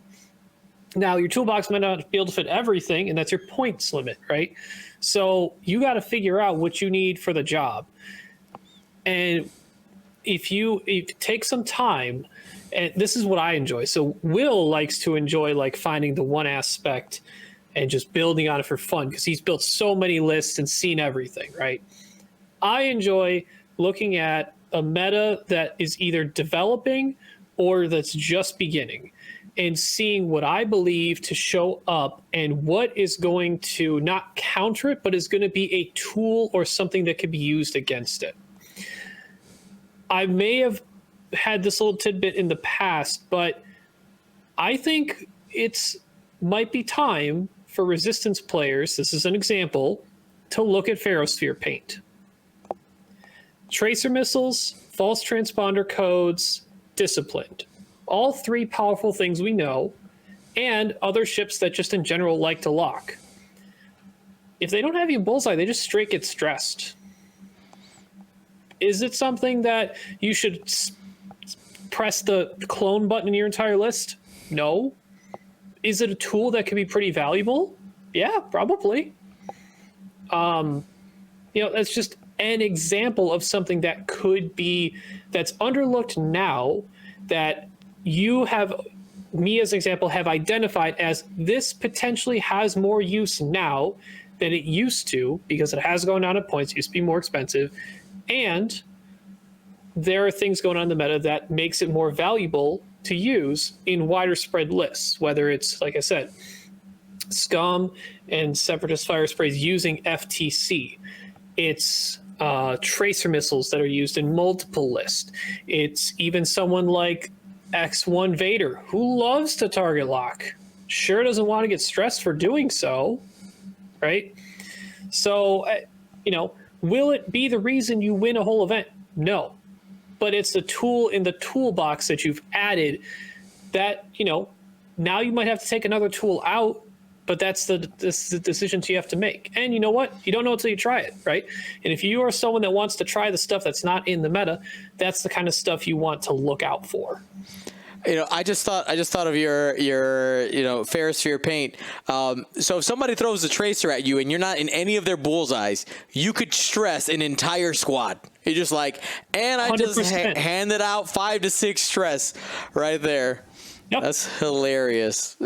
Now, your toolbox might not be able to fit everything, and that's your points limit, right? So you got to figure out what you need for the job. And if you take some time, and this is what I enjoy. So Will likes to enjoy like finding the one aspect and just building on it for fun because he's built so many lists and seen everything, right? I enjoy looking at a meta that is either developing or that's just beginning and seeing what I believe to show up and what is going to not counter it, but is going to be a tool or something that could be used against it. I may have had this little tidbit in the past, but I think it's might be time for Resistance players, this is an example, to look at Ferrosphere paint. Tracer missiles, false transponder codes, disciplined. All three powerful things we know, and other ships that just in general like to lock. If they don't have you in bullseye, they just straight get stressed. Is it something that you should press the clone button in your entire list? No. Is it a tool that can be pretty valuable? Yeah, probably. That's just an example of something that could be, that's underlooked now, that you have, me as an example, have identified as this potentially has more use now than it used to, because it has gone down in points, it used to be more expensive, and there are things going on in the meta that makes it more valuable to use in wider spread lists, whether it's, like I said, Scum and Separatist Fire Sprays using FTC. It's tracer missiles that are used in multiple lists. It's even someone like X1 Vader, who loves to target lock, sure doesn't want to get stressed for doing so, right? So, will it be the reason you win a whole event? No. But it's the tool in the toolbox that you've added that, now you might have to take another tool out, but that's the decisions you have to make. And you know what? You don't know until you try it, right? And if you are someone that wants to try the stuff that's not in the meta, that's the kind of stuff you want to look out for. I just thought of your Ferrosphere paint. So if somebody throws a tracer at you and you're not in any of their bullseyes, you could stress an entire squad. You're just like, and I just handed out 5 to 6 stress right there. Yep. That's hilarious.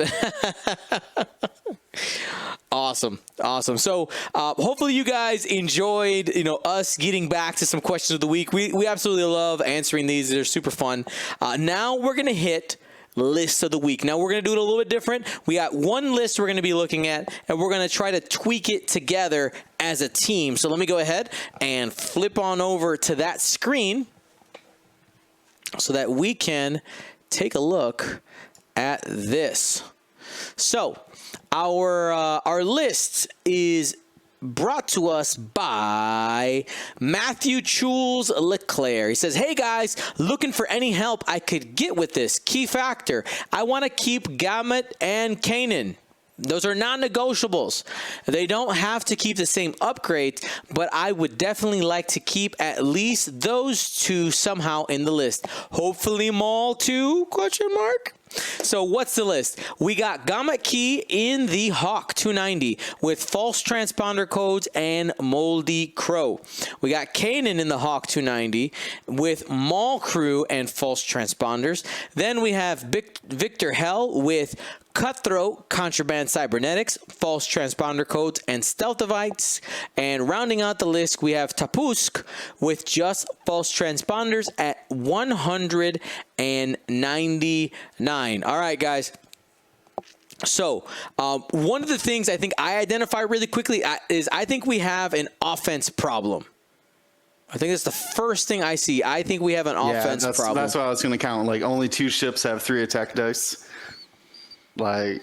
Awesome. So hopefully you guys enjoyed, us getting back to some questions of the week. We absolutely love answering these. They're super fun. Now we're going to hit list of the week. Now we're going to do it a little bit different. We got one list we're going to be looking at, and we're going to try to tweak it together as a team. So let me go ahead and flip on over to that screen so that we can take a look at this. So our list is brought to us by Matthew Chules Leclerc. He says, hey guys, looking for any help I could get with this. Key factor, I want to keep Gamut and Kanan. Those are non-negotiables. They don't have to keep the same upgrades, but I would definitely like to keep at least those two somehow in the list. Hopefully Maul too, question mark. So what's the list? We got Gamut Key in the Hawk 290 with false transponder codes and Moldy Crow. We got Kanan in the Hawk 290 with Maul Crew and false transponders. Then we have Victor Hell with Cutthroat, Contraband Cybernetics, False Transponder Codes, and Stealth Device. And rounding out the list, we have Tapusk with just False Transponders at 199. All right, guys. So, one of the things I think I identify really quickly is I think we have an offense problem. I think that's the first thing I see. I think we have an offense problem. That's what I was going to count. Like, only 2 ships have 3 attack dice. Like,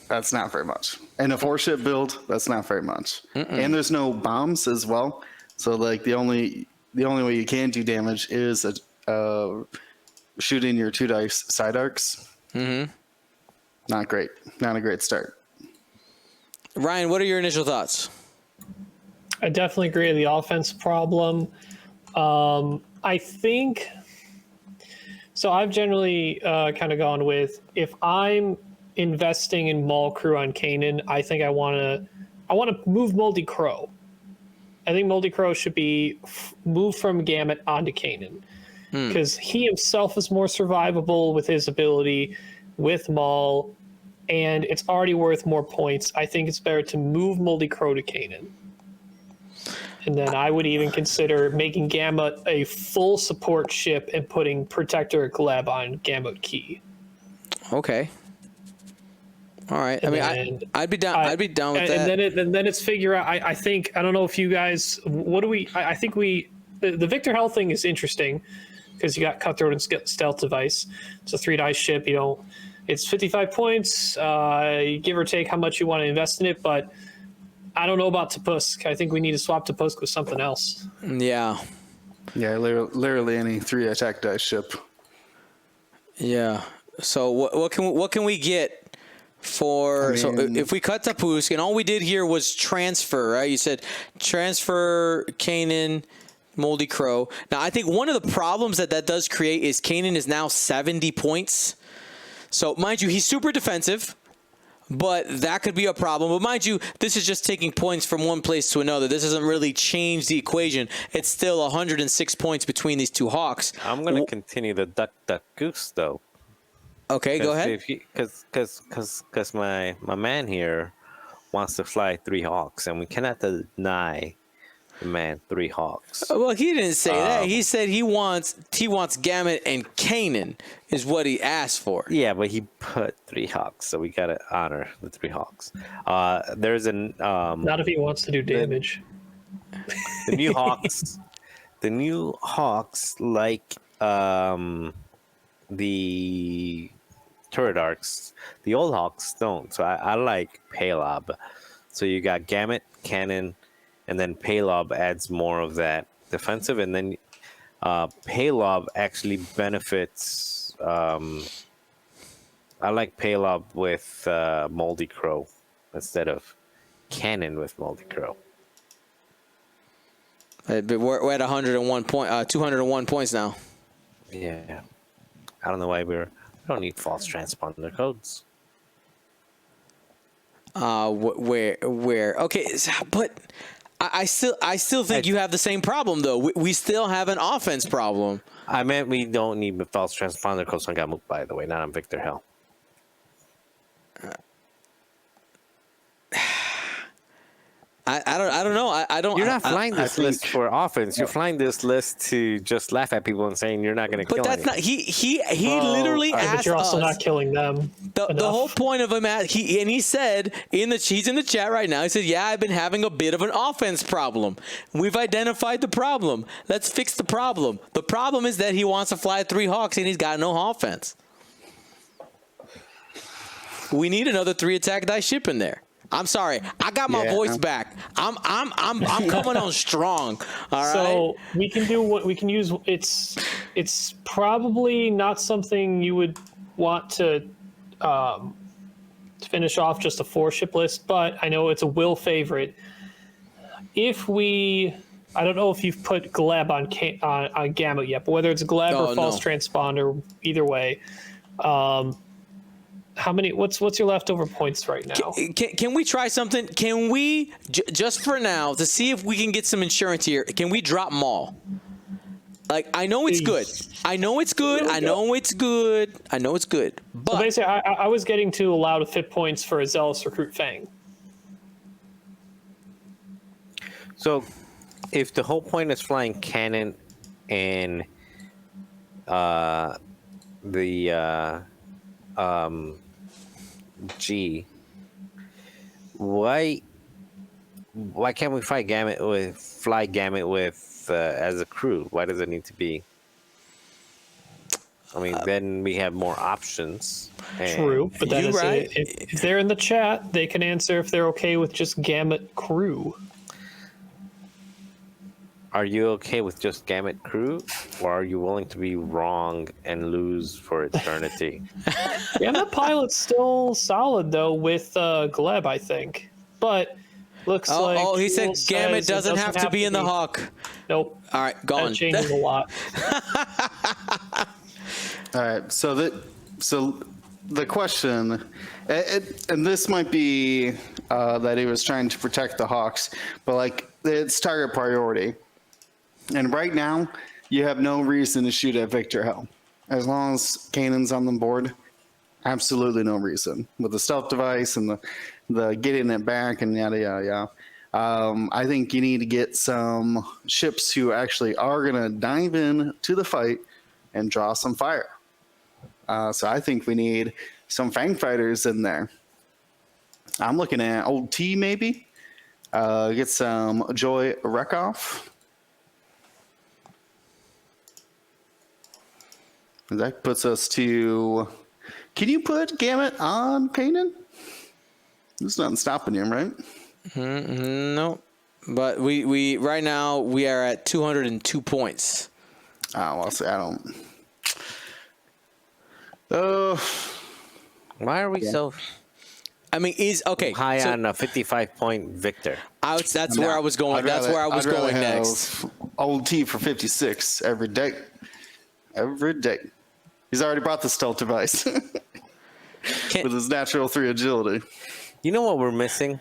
that's not very much. And a 4-ship build, that's not very much. And there's no bombs as well. So, like, the only way you can do damage is shooting your 2 dice side arcs. Not great. Not a great start. Ryan, what are your initial thoughts? I definitely agree with the offense problem. I think so. I've generally kind of gone with, if I'm investing in Maul Crew on Kanan, I think I want to move Moldy Crow. I think Moldy Crow should be moved from Gamut onto Kanan because he himself is more survivable with his ability with Maul, and it's already worth more points. I think it's better to move Moldy Crow to Kanan. And then I would even consider making Gamut a full support ship and putting Protector Gleb on Gamut Key. Okay. All right. And I mean, I'd be down. I'd be down with that. And then it's figure out. I think, I don't know if you guys. What do we? I think the Victor Hell thing is interesting because you got Cutthroat and Stealth Device. It's a 3 dice ship. You know, it's 55 points. Give or take how much you want to invest in it, but I don't know about Tapusk. I think we need to swap Tapusk with something else. Yeah. Yeah, literally any 3 attack dice ship. Yeah. So what can we get for? So if we cut Tapusk and all we did here was transfer, right? You said transfer Kanan, Moldy Crow. Now I think one of the problems that does create is Kanan is now 70 points. So mind you, he's super defensive. But that could be a problem. But mind you, this is just taking points from one place to another. This doesn't really change the equation. It's still 106 points between these 2 Hawks. I'm going to continue the duck, goose, though. Okay, go ahead. Because my man here wants to fly 3 Hawks, and we cannot deny the man 3 Hawks. Well, he didn't say that. He said he wants Gamut and Kanan is what he asked for. Yeah, but he put 3 Hawks, so we gotta honor the 3 Hawks. There's an Not if he wants to do damage. the new Hawks. The new Hawks, like the turret arcs, the old Hawks don't. So I like Paylob. So you got Gamut, Cannon, and then Paylob adds more of that defensive, and then Paylob actually benefits. I like Paylob with Moldy Crow instead of Cannon with Moldy Crow. But we're at 201 points now. Yeah, I don't know why we don't need false transponder codes. Where? Okay, but I still think you have the same problem though. We still have an offense problem. I meant we don't need false transponder codes on Gamut, by the way, not on Victor Hell. I don't know. I don't. You're not flying this list for offense. You're flying this list to just laugh at people and saying you're not going to kill. But that's not. He literally asked us. But you're also not killing them. The whole point of him, he said he's in the chat right now. He said, "Yeah, I've been having a bit of an offense problem. We've identified the problem. Let's fix the problem. The problem is that he wants to fly 3 Hawks and he's got no offense. We need another 3 attack dice ship in there." I'm sorry. I got my voice back. I'm coming on strong. All right. So we can do what we can use. It's probably not something you would want to finish off just a 4-ship list, but I know it's a Will favorite. I don't know if you've put Gleb on Gamut yet, but whether it's Gleb or false transponder, either way, How many? What's your leftover points right now? Can we try something? Can we just for now to see if we can get some insurance here? Can we drop Maul? Like I know it's good. I know it's good. I know it's good. I know it's good. But So basically, I was getting to allow to fit points for a zealous recruit Fang. So, if the whole point is flying cannon and G, why can't we fly Gamut with as a crew? Why does it need to be? I mean, then we have more options. True, but that You is right. if they're in the chat, they can answer if they're okay with just Gamut crew. Are you okay with just Gamut crew, or are you willing to be wrong and lose for eternity? Gamut pilot's still solid though with Gleb, I think, but looks like he said Jewel Gamut says it doesn't have to be in the be. Hawk. Nope. All right, That gone. changes a lot. All right, so the question, and this might be that he was trying to protect the Hawks, but like it's target priority, and right now you have no reason to shoot at Victor Hell as long as Kanan's on the board. Absolutely no reason with the stealth device and the getting it back and yada yada yada. I think you need to get some ships who actually are gonna dive in to the fight and draw some fire. So I think we need some Fang fighters in there. I'm looking at old T maybe. Get some Joy Rekoff. And that puts us to. Can you put Gamut on Kanan? There's nothing stopping him, right? No, but we right now we are at 202 points. Oh, well, see, I don't. Why are we so I mean, high so on a 55-point Victor? that's where I was going. That's where I was going next. Old T for 56 every day. Every day. He's already brought the stealth device with his natural 3 agility. You know what we're missing?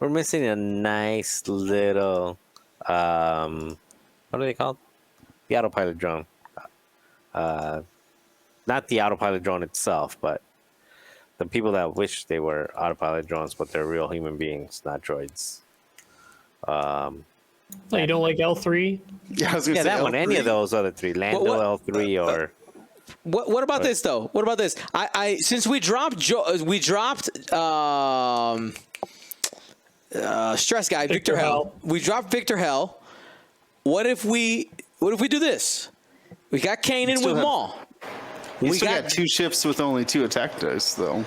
We're missing a nice little, what are they called? The autopilot drone. Not the autopilot drone itself, but the people that wish they were autopilot drones, but they're real human beings, not droids. You don't like L3? Yeah, I was gonna say that one. Any L3. of those other three, Lando, L3, or What about this though? What about this? I since we dropped stress guy Victor Hell. We dropped Victor Hell. What if we do this? We got Kanan with Maul. We still got 2 ships with only 2 attack dice, though.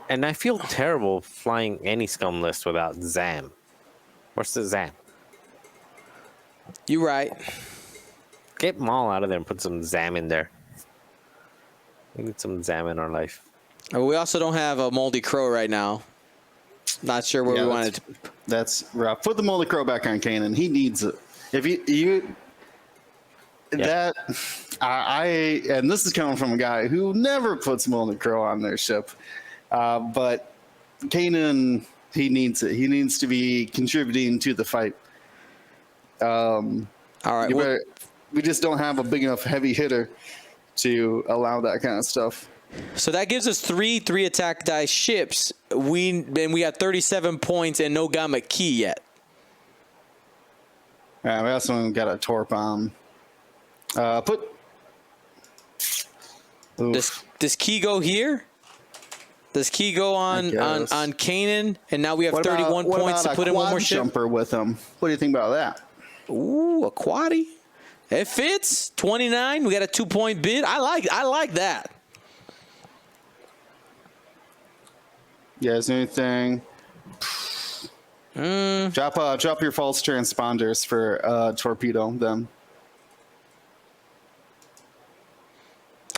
and I feel terrible flying any scum list without Zam. Where's the Zam? You right. Get Maul out of there and put some Zam in there. We need some Zam in our life. We also don't have a Moldy Crow right now. Not sure where we wanted to. That's rough. Put the Moldy Crow back on Kanan. He needs it. If you that and this is coming from a guy who never puts Moldy Crow on their ship, but Kanan, he needs it. He needs to be contributing to the fight. All right. We just don't have a big enough heavy hitter to allow that kind of stuff. So that gives us three attack dice ships. We got 37 points and no Gamma Key yet. Yeah, we also got a Torp bomb. Does Key go here? Does Key go on Kanan? And now we have 31 points to put in one more ship. Jumper with him. What do you think about that? Ooh, a quaddy. It fits. 29. We got a 2-point bid. I like that. You guys, anything? Drop your false transponders for torpedo then.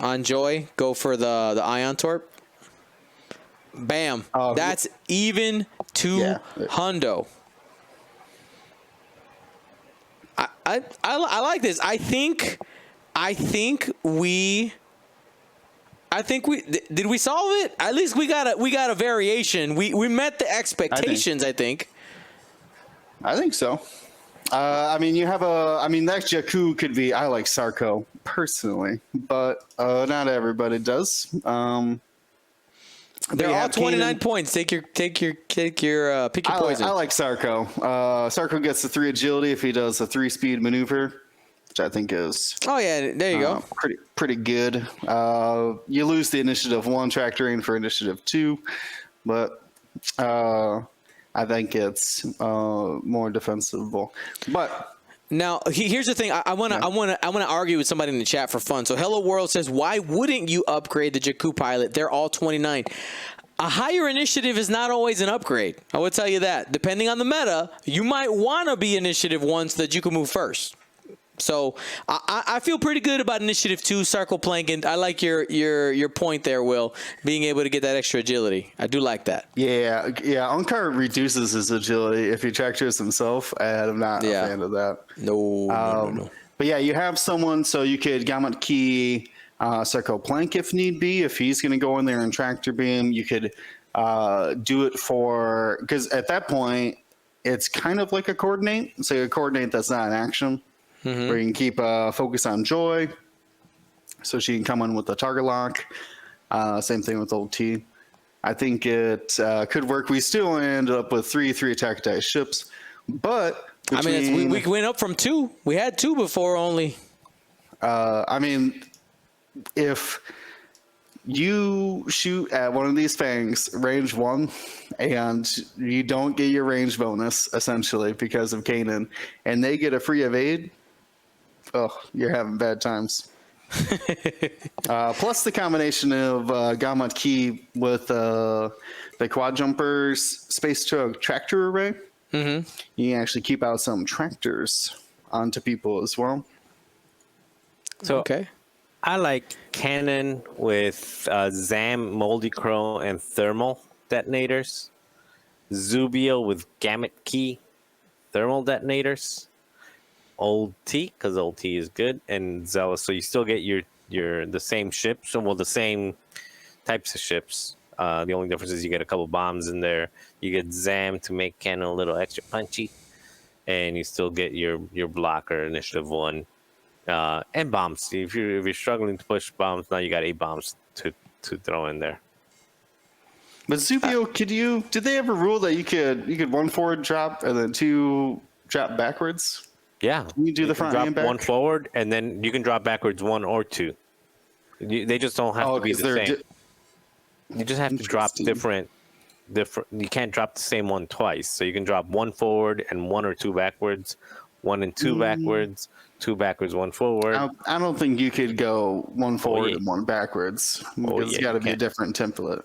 On Joy, go for the Ion Torp. Bam. That's even to Hundo. I like this. I think we I think did we solve it? At least we got a variation. We met the expectations, I think. I think so. I mean, that Jakku could be. I like Sarko personally, but not everybody does. They're all 29 points. Pick your poison. I like Sarko. Sarko gets the 3 agility if he does a 3-speed maneuver, which I think is. Oh yeah, there you go. Pretty good. You lose the initiative 1 tractoring for initiative 2, but I think it's more defensible. But now here's the thing. I want to argue with somebody in the chat for fun. So Hello World says, why wouldn't you upgrade the Jakku pilot? They're all 29. A higher initiative is not always an upgrade. I will tell you that. Depending on the meta, you might want to be initiative 1 so that you can move first. So I feel pretty good about initiative 2, Sarko Plankin. I like your point there, Will, being able to get that extra agility. I do like that. Yeah. Unkar reduces his agility if he tractors himself, and I'm not a fan of that. No. But yeah, you have someone, so you could Gamut Key Sarko Plank if need be. If he's going to go in there and tractor beam, you could do it for, because at that point, it's kind of like a coordinate. So a coordinate that's not an action. Where you can keep focus on Joy, so she can come in with the target lock. Same thing with old T. I think it could work. We still ended up with three attack dice ships, but we went up from 2. We had 2 before only. If you shoot at one of these fangs, range 1, and you don't get your range bonus essentially because of Kanan, and they get a free evade. Oh, you're having bad times. Plus the combination of Gamut Key with the quad jumpers space to a tractor array. You can actually keep out some tractors onto people as well. So okay. I like cannon with Zam, Moldy Crow, and thermal detonators. Zubio with Gamut Key, thermal detonators. Old T, because Old T is good, and Zealous. So you still get the same ships, the same types of ships. The only difference is you get a couple bombs in there. You get Zam to make cannon a little extra punchy, and you still get your blocker initiative 1, and bombs. If you're struggling to push bombs, now you got 8 bombs to throw in there. But Zubio, did they ever rule that you could 1 forward drop and then 2 drop backwards? Yeah, can you do the front drop and back? 1 forward, and then you can drop backwards 1 or 2. They just don't have to be the same. You just have to drop different. You can't drop the same one twice. So you can drop 1 forward and 1 or 2 backwards, 1 and 2 backwards, 2 backwards, 1 forward. I don't think you could go 1 forward and 1 backwards. It's got to be a different template.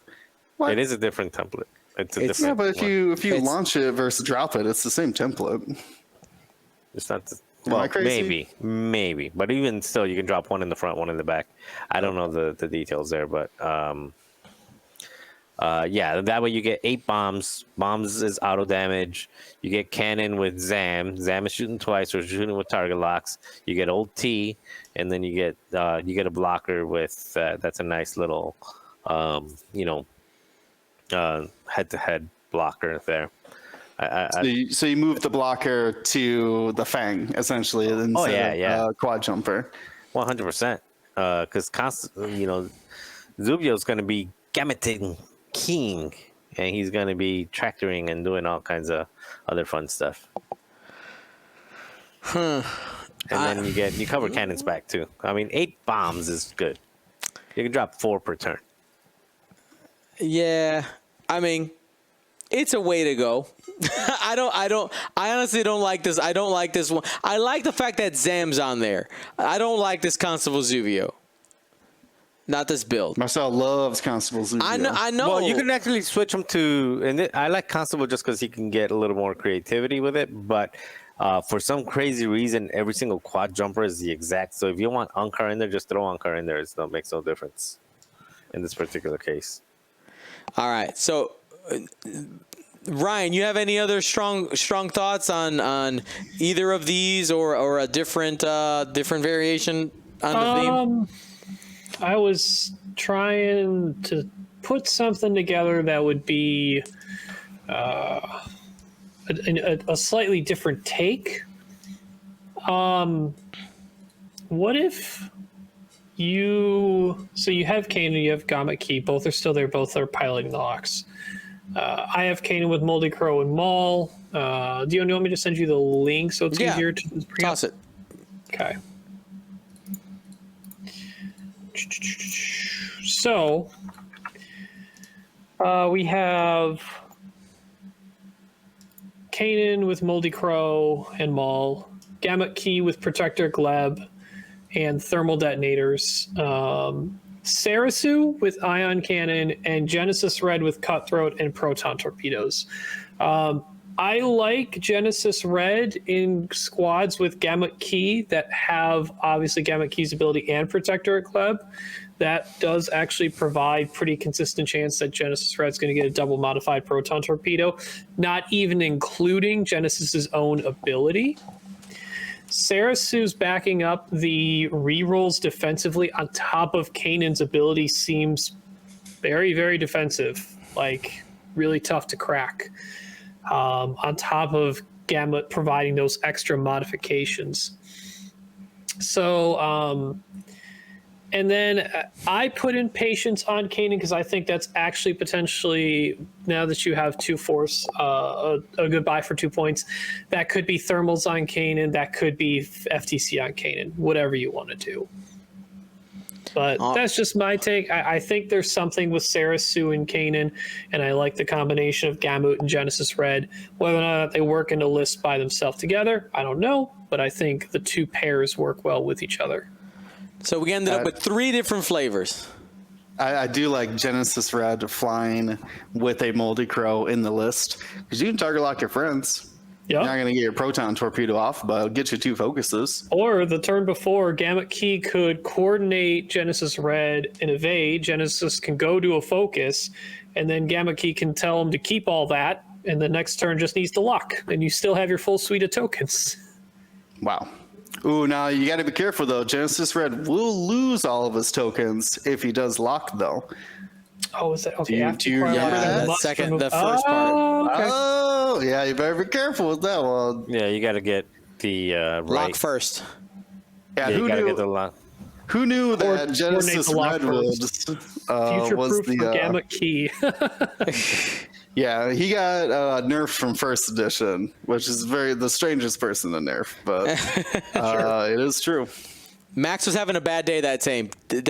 What? It is a different template. It's a different. But if you launch it versus drop it, it's the same template. It's not. Maybe, but even still, you can drop 1 in the front, 1 in the back. I don't know the details there, but yeah, that way you get 8 bombs. Bombs is auto damage. You get cannon with Zam. Zam is shooting twice, or shooting with target locks. You get old T, and then you get a blocker with that's a nice little head-to-head blocker there. So you move the blocker to the Fang essentially instead of quad jumper. 100%. Because Zubio's going to be gammuting King, and he's going to be tractoring and doing all kinds of other fun stuff. And then you cover cannons back too. 8 bombs is good. You can drop 4 per turn. Yeah, it's a way to go. I honestly don't like this. I don't like this one. I like the fact that Zam's on there. I don't like this Constable Zubio. Not this build. Marcel loves Constable Zubio. I know. Well, you can actually switch him to, and I like Constable just because he can get a little more creativity with it. But for some crazy reason, every single quad jumper is the exact. So if you want Unkar in there, just throw Unkar in there. It makes no difference in this particular case. All right. So, Ryan, you have any other strong thoughts on either of these or a different variation on the theme? I was trying to put something together that would be a slightly different take. What if you have Kanan, you have Gamut Key, both are still there, both are piloting the Hawks. I have Kanan with Moldy Crow and Maul. Do you want me to send you the link so it's easier to bring toss up? it. Okay. So we have Kanan with Moldy Crow and Maul, Gamut Key with Protector Gleb and thermal detonators, Sarasu with ion cannon, and Genesis Red with cutthroat and proton torpedoes. I like Genesis Red in squads with Gamut Key that have obviously Gamut Key's ability and Protector Gleb. That does actually provide pretty consistent chance that Genesis Red's going to get a double modified proton torpedo, not even including Genesis's own ability. Sarasu's backing up the rerolls defensively on top of Kanan's ability seems very, very defensive, like really tough to crack. On top of Gamut providing those extra modifications. So, and then I put in Patience on Kanan because I think that's actually potentially, now that you have 2 force, a good buy for 2 points. That could be thermals on Kanan. That could be FTC on Kanan, whatever you want to do. But that's just my take. I think there's something with Sarasu and Kanan, and I like the combination of Gamut and Genesis Red. Whether or not they work in a list by themselves together, I don't know. But I think the 2 pairs work well with each other. So we ended up with 3 different flavors. I do like Genesis Red flying with a Moldy Crow in the list because you can target lock your friends. Yep. You're not going to get your proton torpedo off, but it'll get you 2 focuses. Or the turn before, Gamut Key could coordinate Genesis Red and evade. Genesis can go to a focus, and then Gamut Key can tell him to keep all that, and the next turn just needs to lock, and you still have your full suite of tokens. Wow. Ooh, now you got to be careful, though. Genesis Red will lose all of his tokens if he does lock, though. Oh, is that okay? Do you remember that? The first part. Okay. Oh, yeah, you better be careful with that one. Yeah, you got to get the right. Lock first. Yeah, Yeah, who you got to knew? get the lock. Who knew that Genesis the lock Red was Future-proof the for Gamut Key. Yeah, he got nerfed from first edition, which is the strangest person to nerf, but it is true. Max was having a bad day that day. He's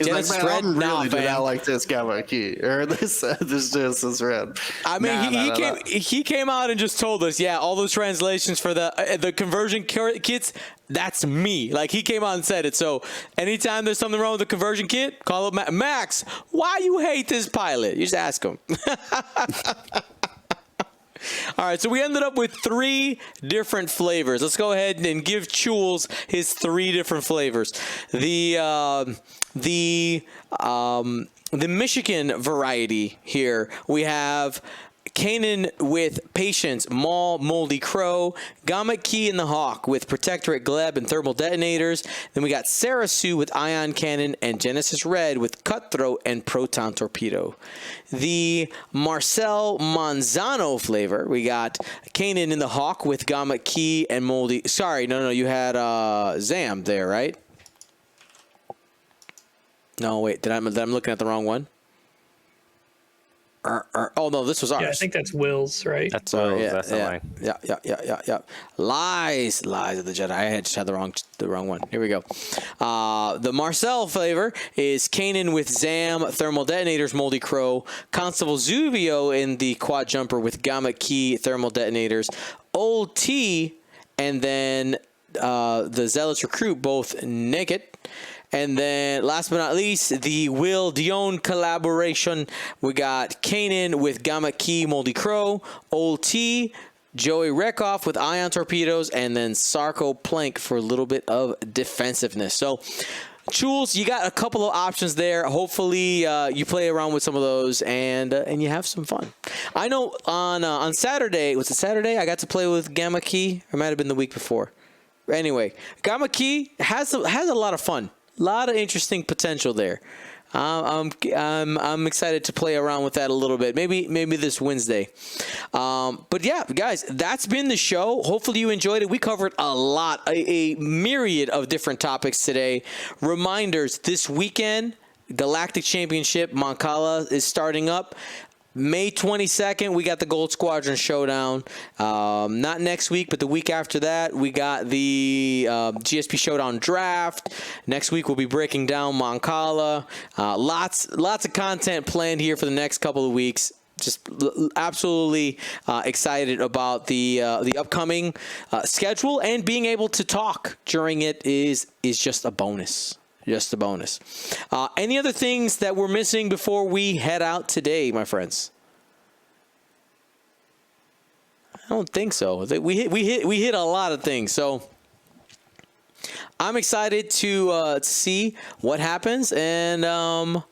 Genesis like, man, Red, I'm nah, really do fam. not like this Gamut Key or this Genesis Red. I mean, he came out and just told us, yeah, all those translations for the conversion kits, that's me. Like, he came out and said it. So anytime there's something wrong with the conversion kit, call up Max. Why you hate this pilot? You just ask him. All right, so we ended up with 3 different flavors. Let's go ahead and give Chules his 3 different flavors. The Michigan variety here, we have Kanan with Patience, Maul, Moldy Crow, Gamut Key and the Hawk with Protectorate Gleb and thermal detonators. Then we got Sarasu with Ion Cannon and Genesis Red with Cutthroat and Proton Torpedo. The Marcel Manzano flavor, we got Kanan in the Hawk with Gamut Key and Moldy. Sorry, no, you had Zam there, right? No, wait, I'm looking at the wrong one? Oh no, this was ours. Yeah, I think that's Will's, right? That's that's the line. Yeah. Lies of the Jedi. I just had the wrong one. Here we go. The Marcel flavor is Kanan with Zam, thermal detonators, Moldy Crow, Constable Zuvio in the quad jumper with Gamut Key, thermal detonators, Old T, and then the Zealous Recruit, both naked. And then, last but not least, the Will Dion collaboration. We got Kanan with Gamut Key, Moldy Crow, Old T, Joey Rekoff with Ion Torpedoes, and then Sarko Plank for a little bit of defensiveness. So, Chules, you got a couple of options there. Hopefully, you play around with some of those and you have some fun. I know on Saturday, was it Saturday? I got to play with Gamut Key. Or it might have been the week before. Anyway, Gamut Key has a lot of fun. A lot of interesting potential there. I'm excited to play around with that a little bit. Maybe this Wednesday. But yeah, guys, that's been the show. Hopefully you enjoyed it. We covered a myriad of different topics today. Reminders: this weekend, Galactic Championship, Cala is starting up. May 22nd, we got the Gold Squadron Showdown. Not next week, but the week after that, we got the GSP Showdown Draft. Next week, we'll be breaking down Cala. Lots of content planned here for the next couple of weeks. Just absolutely excited about the upcoming schedule, and being able to talk during it is just a bonus. Just a bonus. Any other things that we're missing before we head out today, my friends? I don't think so. We hit a lot of things. So I'm excited to see what happens, and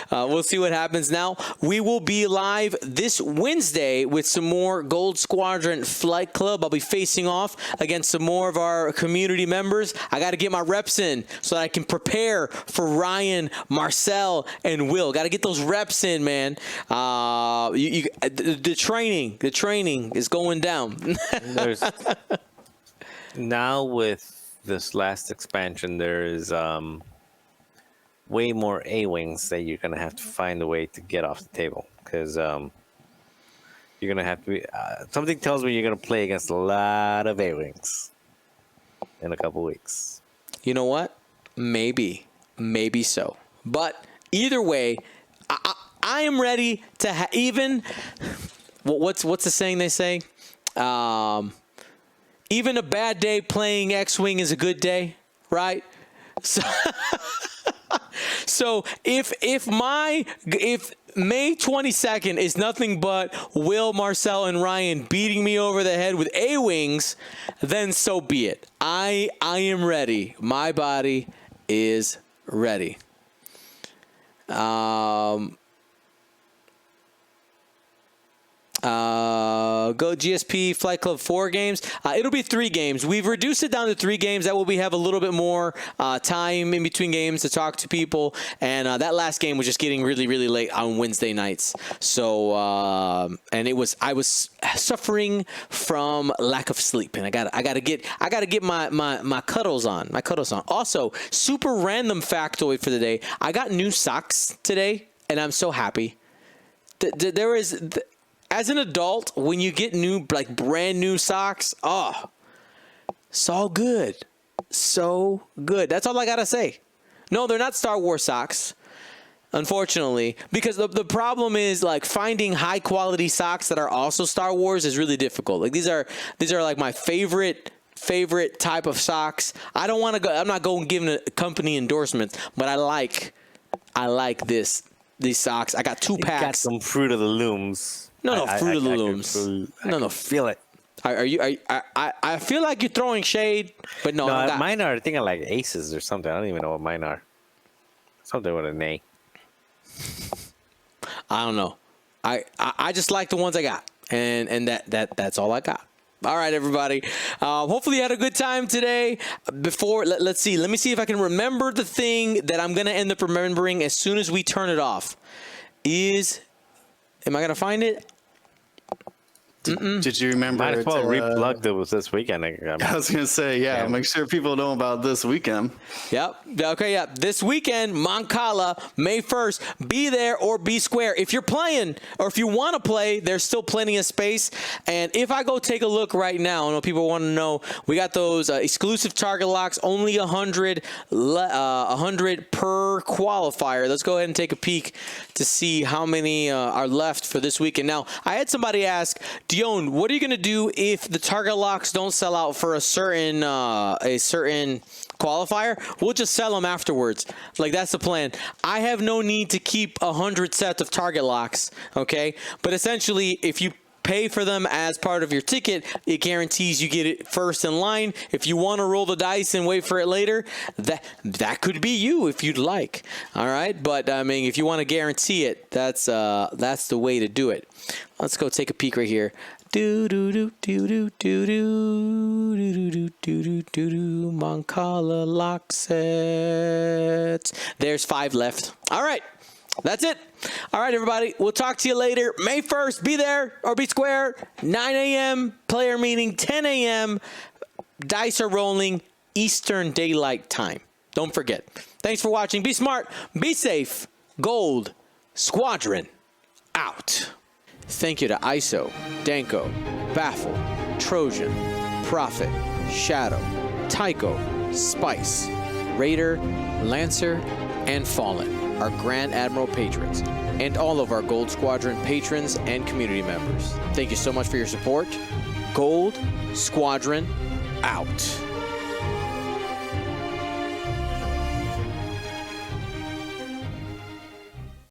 we'll see what happens. Now, we will be live this Wednesday with some more Gold Squadron Flight Club. I'll be facing off against some more of our community members. I got to get my reps in so that I can prepare for Ryan, Marcel, and Will. Got to get those reps in, man. The training is going down. Now with this last expansion, there is way more A-Wings that you're going to have to find a way to get off the table, because you're going to have to be... something tells me you're going to play against a lot of A-Wings in a couple weeks. You know what? Maybe so. But either way, I am ready to even... What's the saying they say? Even a bad day playing X-Wing is a good day, right? So if May 22nd is nothing but Will, Marcel, and Ryan beating me over the head with A-Wings, then so be it. I am ready. My body is ready. Go GSP Flight Club 4 games. It'll be 3 games. We've reduced it down to 3 games. That way we have a little bit more time in between games to talk to people. And that last game was just getting really, really late on Wednesday nights. So and I was suffering from lack of sleep, and I gotta get my cuddles on. Also, super random factoid for the day. I got new socks today, and I'm so happy. There is. As an adult, when you get brand new socks, so good. So good. That's all I got to say. No, they're not Star Wars socks, unfortunately, because the problem is finding high quality socks that are also Star Wars is really difficult. These are like my favorite type of socks. I don't want to go. I'm not going giving a company endorsements, but I like these socks. I got 2 packs. Got some Fruit of the Looms. No, Fruit of the Looms. No, feel it. I feel like you're throwing shade, but no. Mine are, I think, like Aces or something. I don't even know what mine are. Something with an A. I don't know. I just like the ones I got, and that's all I got. All right, everybody. Hopefully you had a good time today. Let's see. Let me see if I can remember the thing that I'm going to end up remembering as soon as we turn it off. Am I going to find it? Did you remember? Might as well replug that was this weekend. I was going to say, make sure people know about this weekend. Yep. Okay, yeah. This weekend, Cala, May 1st. Be there or be square. If you're playing or if you want to play, there's still plenty of space. And if I go take a look right now, I know people want to know, we got those exclusive target locks, only 100 per qualifier. Let's go ahead and take a peek to see how many are left for this weekend. Now, I had somebody ask, Dion, what are you going to do if the target locks don't sell out for a certain qualifier? We'll just sell them afterwards. That's the plan. I have no need to keep 100 sets of target locks, okay? But essentially, if you pay for them as part of your ticket, it guarantees you get it first in line. If you want to roll the dice and wait for it later, that could be you if you'd like. All right, but I mean, if you want to guarantee it, that's the way to do it. Let's go take a peek right here. Do do do do do do do do do do do do Moncala lock sets. There's 5 left. All right. That's it. All right, everybody. We'll talk to you later. May 1st, be there or be square. 9 a.m. player meeting, 10 a.m. Dice are rolling Eastern Daylight Time. Don't forget. Thanks for watching. Be smart. Be safe. Gold Squadron out. Thank you to ISO, Danko, Baffle, Trojan, Prophet, Shadow, Tycho, Spice, Raider, Lancer, and Fallen, our Grand Admiral patrons, and all of our Gold Squadron patrons and community members. Thank you so much for your support. Gold Squadron out.